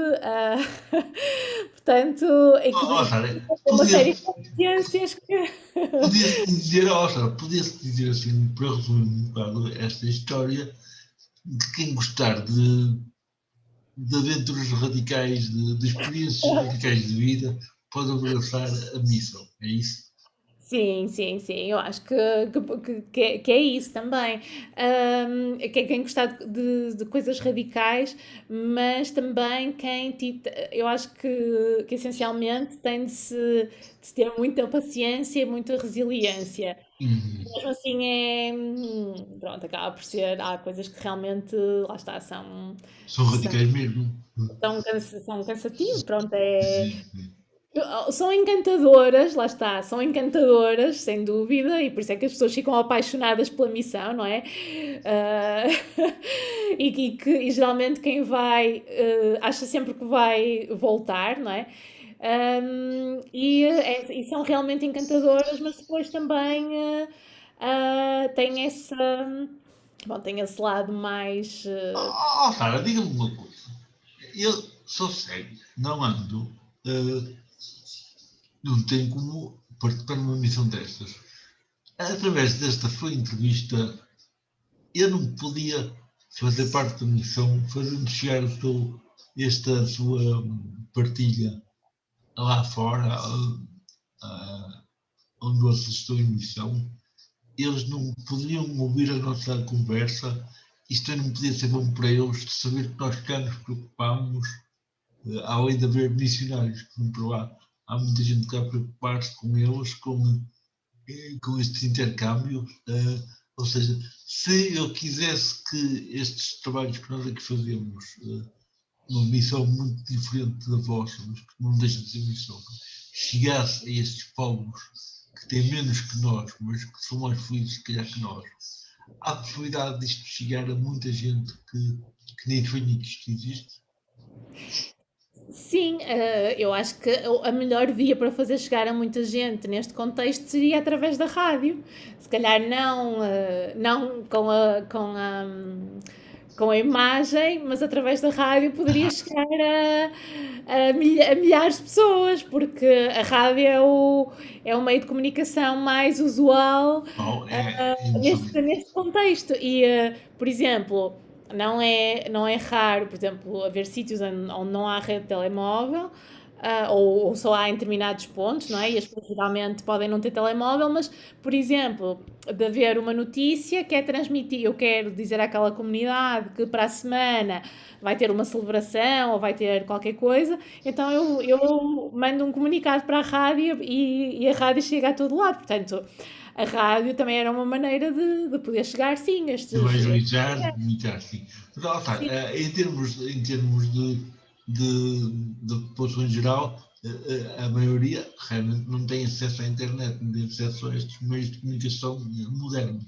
portanto, Sara, uma série de competências que. podia-se dizer assim, para resumir um bocado esta história, de quem gostar de aventuras radicais, de experiências radicais de vida, pode abraçar a missão. É isso? Sim, sim, sim, eu acho que é isso também. Que é quem gostar de coisas radicais, mas também eu acho que essencialmente tem de se ter muita paciência e muita resiliência. Uhum. Mesmo assim pronto, acaba por ser, há coisas que realmente, lá está, São são, radicais mesmo. são cansativos, pronto, Sim, sim. são encantadoras, lá está, são encantadoras, sem dúvida, e por isso é que as pessoas ficam apaixonadas pela missão, não é? Ah, e geralmente quem vai acha sempre que vai voltar, não é? E são realmente encantadoras, mas depois também têm bom, tem esse lado mais. Sara, diga-me uma coisa. Eu sou cego, não ando, não tenho como participar numa missão destas. Através desta sua entrevista, eu não podia fazer parte da missão, fazer-me chegar esta sua partilha lá fora, onde vocês estão em missão. Eles não poderiam ouvir a nossa conversa. Isto não podia ser bom para eles de saber que nós cá nos preocupamos, além de haver missionários que vão para lá. Há muita gente que vai preocupar-se com eles, com estes intercâmbios. Ou seja, se eu quisesse que estes trabalhos que nós aqui fazemos, uma missão muito diferente da vossa, mas que não deixa de ser missão, chegasse a estes povos que têm menos que nós, mas que são mais felizes, se calhar, que nós, há a possibilidade disto chegar a muita gente que nem sonha que isto existe. Sim, eu acho que a melhor via para fazer chegar a muita gente neste contexto seria através da rádio. Se calhar não com a imagem, mas através da rádio poderia chegar a milhares de pessoas, porque a rádio é o meio de comunicação mais usual Oh, neste, interessante. neste contexto. E, por exemplo, não é raro, por exemplo, haver sítios onde não há rede de telemóvel. Ou só há em determinados pontos, não é? E as pessoas geralmente podem não ter telemóvel, mas, por exemplo, de haver uma notícia que é transmitir, eu quero dizer àquela comunidade que para a semana vai ter uma celebração ou vai ter qualquer coisa, então eu mando um comunicado para a rádio e a rádio chega a todo lado. Portanto, a rádio também era uma maneira de poder chegar, sim, a estes. Evangelizar, comunicar, sim. Mas lá está, Sim, em termos de população em geral, a maioria realmente não tem acesso à internet, não tem acesso a estes meios de comunicação modernos.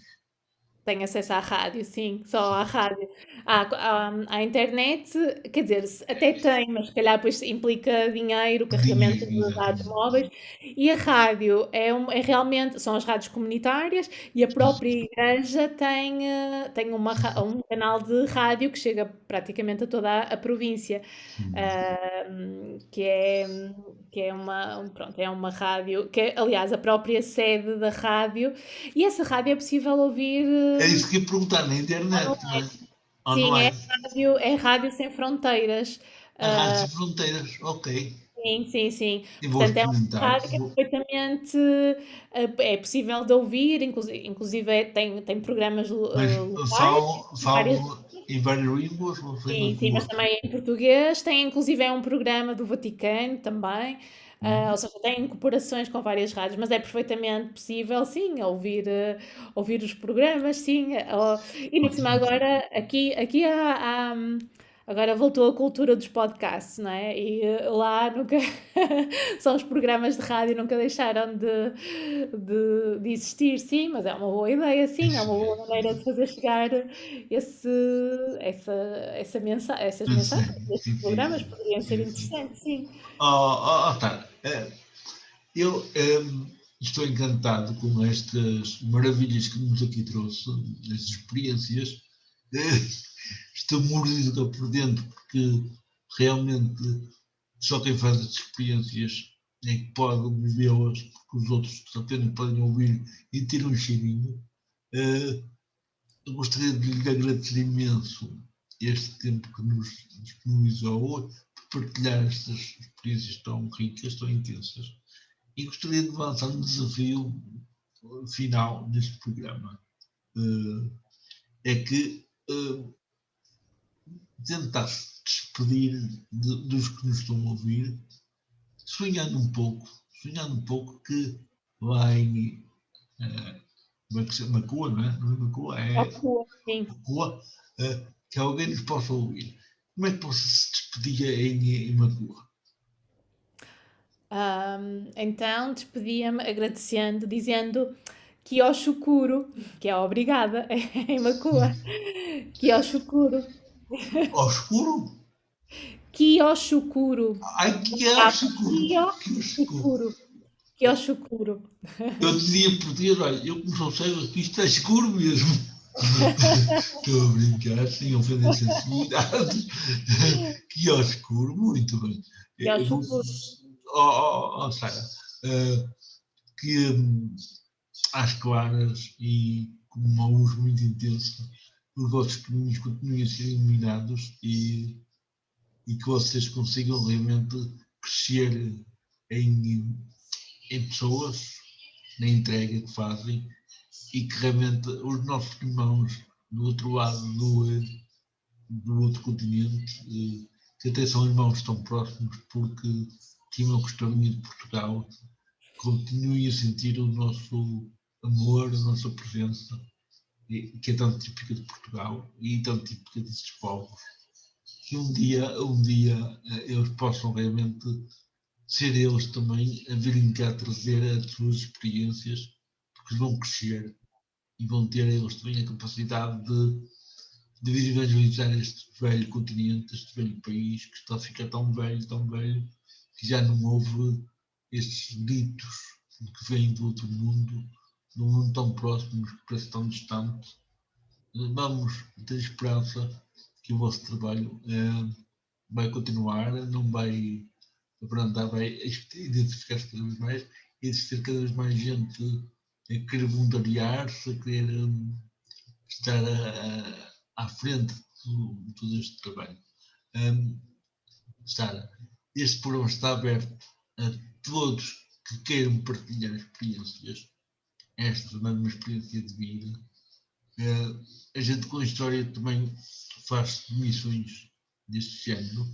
tem acesso à rádio, sim, só à rádio. À internet, quer dizer, até tem, mas se calhar depois implica dinheiro, carregamento Dinheiro, de dados exatamente. móveis. E a rádio é realmente, são as rádios comunitárias e a própria igreja tem um canal de rádio que chega praticamente a toda a província, Sim. que é pronto, é uma rádio, que é, aliás, a própria sede da rádio, e essa rádio é possível ouvir É isso que eu ia perguntar na internet, não é? Ou não sim, é? é Rádio Sem Fronteiras. A Rádio Ah, Sem Fronteiras, ok. sim, sim, sim. Eu vou Portanto, é uma experimentar. rádio que é perfeitamente é possível de ouvir, inclusive tem programas Mas locais, várias. falam em várias línguas ou só em uma Sim, sim, mas cor? também em português. Tem inclusive um programa do Vaticano também. Ou Hum? seja, tem incorporações com várias rádios, mas é perfeitamente possível, sim, ouvir os programas, sim. E por cima Ótimo. agora, aqui agora voltou a cultura dos podcasts, não é? E lá nunca são os programas de rádio, nunca deixaram de existir, sim, mas é uma boa ideia, sim, é Isso uma boa mesmo. maneira de fazer chegar esse, essa, essas Eu mensagens, sei. esses Sim, sim, programas sim. poderiam ser Sim, sim. interessantes, sim. Tá. Eu estou encantado com estas maravilhas que nos aqui trouxe, estas experiências. Eh, Estou mordido por dentro porque realmente só quem faz estas experiências é que pode vivê-las, porque os outros apenas podem ouvir e ter um cheirinho. Eh, Eu gostaria de lhe agradecer imenso este tempo que nos disponibilizou hoje para partilhar estas experiências tão ricas, tão intensas. E gostaria de lançar um desafio final deste programa. É que tentar despedir dos que nos estão a ouvir, sonhando um pouco que lá em Macua, não é? Não é Macua, é Ocupa, sim. Macua, que alguém nos possa ouvir. Como é que você se despedia em Macua? Então despedia-me agradecendo, dizendo Kioshukuro, que é obrigada, em Macua. Kioshukuro. Ao escuro? Kioshukuro. Ai, que é ao escuro! Que é escuro! Kioshukuro. Kioshukuro. Eu dizia por Deus, olha, eu como sou cego, aqui está escuro mesmo. Estou a brincar, sem ofender sensibilidades. Que ao escuro, muito bem. Eu vou, Kioshukuro. Sara, que às claras e com uma luz muito intensa, os vossos caminhos continuem a ser iluminados e que vocês consigam realmente crescer em pessoas, na entrega que fazem e que realmente os nossos irmãos do outro lado do outro continente, que até são irmãos tão próximos porque tinham a costurinha de Portugal, continuem a sentir o nosso amor, a nossa presença, que é tão típica de Portugal e tão típica desses povos, que um dia eles possam realmente ser eles também a virem cá trazer as suas experiências, porque vão crescer e vão ter eles também a capacidade de vir evangelizar este velho continente, este velho país que está a ficar tão velho, que já não houve estes ditos que vêm do outro mundo, de um mundo tão próximo, que parece tão distante. Vamos ter esperança que o vosso trabalho vai continuar, não vai abrandar, vai identificar-se cada vez mais, existir cada vez mais gente a querer voluntariar-se, a querer estar à frente de todo este trabalho. Sara, este programa está aberto a todos que queiram partilhar experiências. Esta também é uma experiência de vida. A gente com a história também faz missões deste género.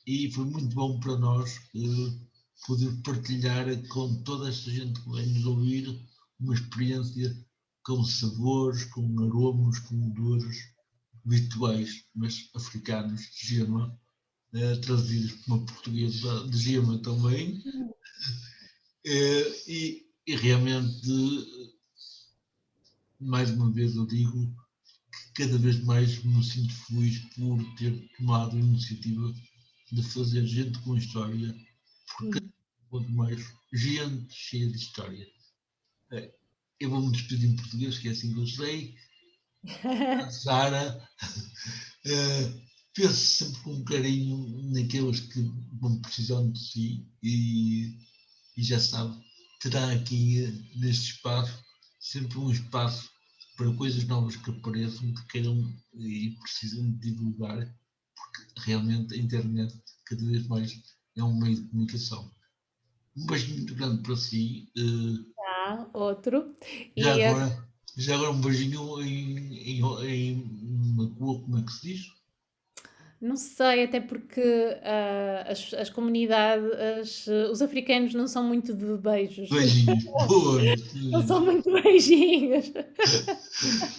E foi muito bom para nós poder partilhar com toda esta gente que vai nos ouvir uma experiência com sabores, com aromas, com odores virtuais, mas africanos, de Gema, traduzidos por uma portuguesa de Gema também. E realmente, mais uma vez eu digo, que cada vez mais me sinto feliz por ter tomado a iniciativa de fazer gente com história, porque quanto mais gente cheia de história. Eu vou-me despedir em português, que é assim que eu sei. A Sara, penso sempre com carinho naqueles que vão precisando de si e já sabe, terá aqui neste espaço sempre um espaço para coisas novas que apareçam, que queiram e precisam de divulgar, porque realmente a internet cada vez mais é um meio de comunicação. Um beijinho muito grande para si. Outro. Já agora um beijinho em Macua, como é que se diz? Não sei, até porque as comunidades, os africanos não são muito de beijos. Beijinhos, boa. Não são muito beijinhos.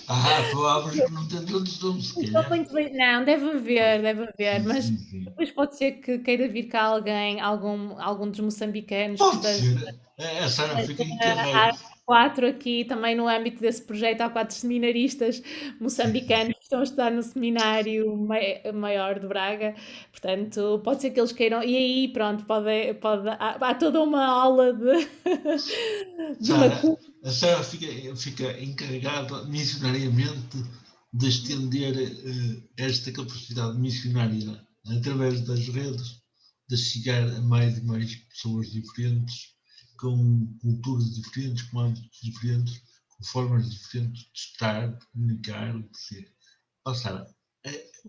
Palavras que não têm tradução, se calhar. Não, deve haver, mas Sim. depois pode ser que queira vir cá alguém, algum dos moçambicanos que Pode ser. A Sara fica em há carreira. 4 aqui, também no âmbito desse projeto, há 4 seminaristas moçambicanos que estão a estudar no seminário maior de Braga, portanto, pode ser que eles queiram, e aí, pronto, há toda uma aula de Sara, a Sara fica encarregada missionariamente de estender esta capacidade missionária através das redes, de chegar a mais e mais pessoas diferentes, com culturas diferentes, com hábitos diferentes, com formas diferentes de estar, de comunicar, de ser. Sara,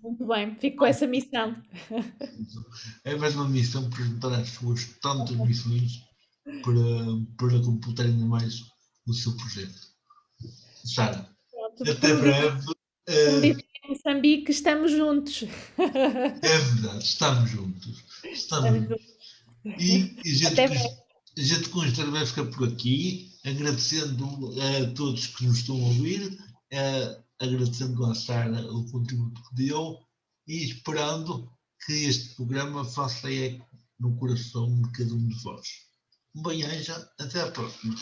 Muito bem, fico com essa missão. é mais uma missão para juntar as suas tantas missões para completar ainda mais o seu projeto. Sara, até breve. Como disse em Moçambique, estamos juntos. É verdade, estamos juntos. E a gente com isto vai ficar por aqui, agradecendo a todos que nos estão a ouvir, agradecendo à Sara o contributo que deu e esperando que este programa faça eco no coração de cada um de vós. Um bem-aja, até à próxima.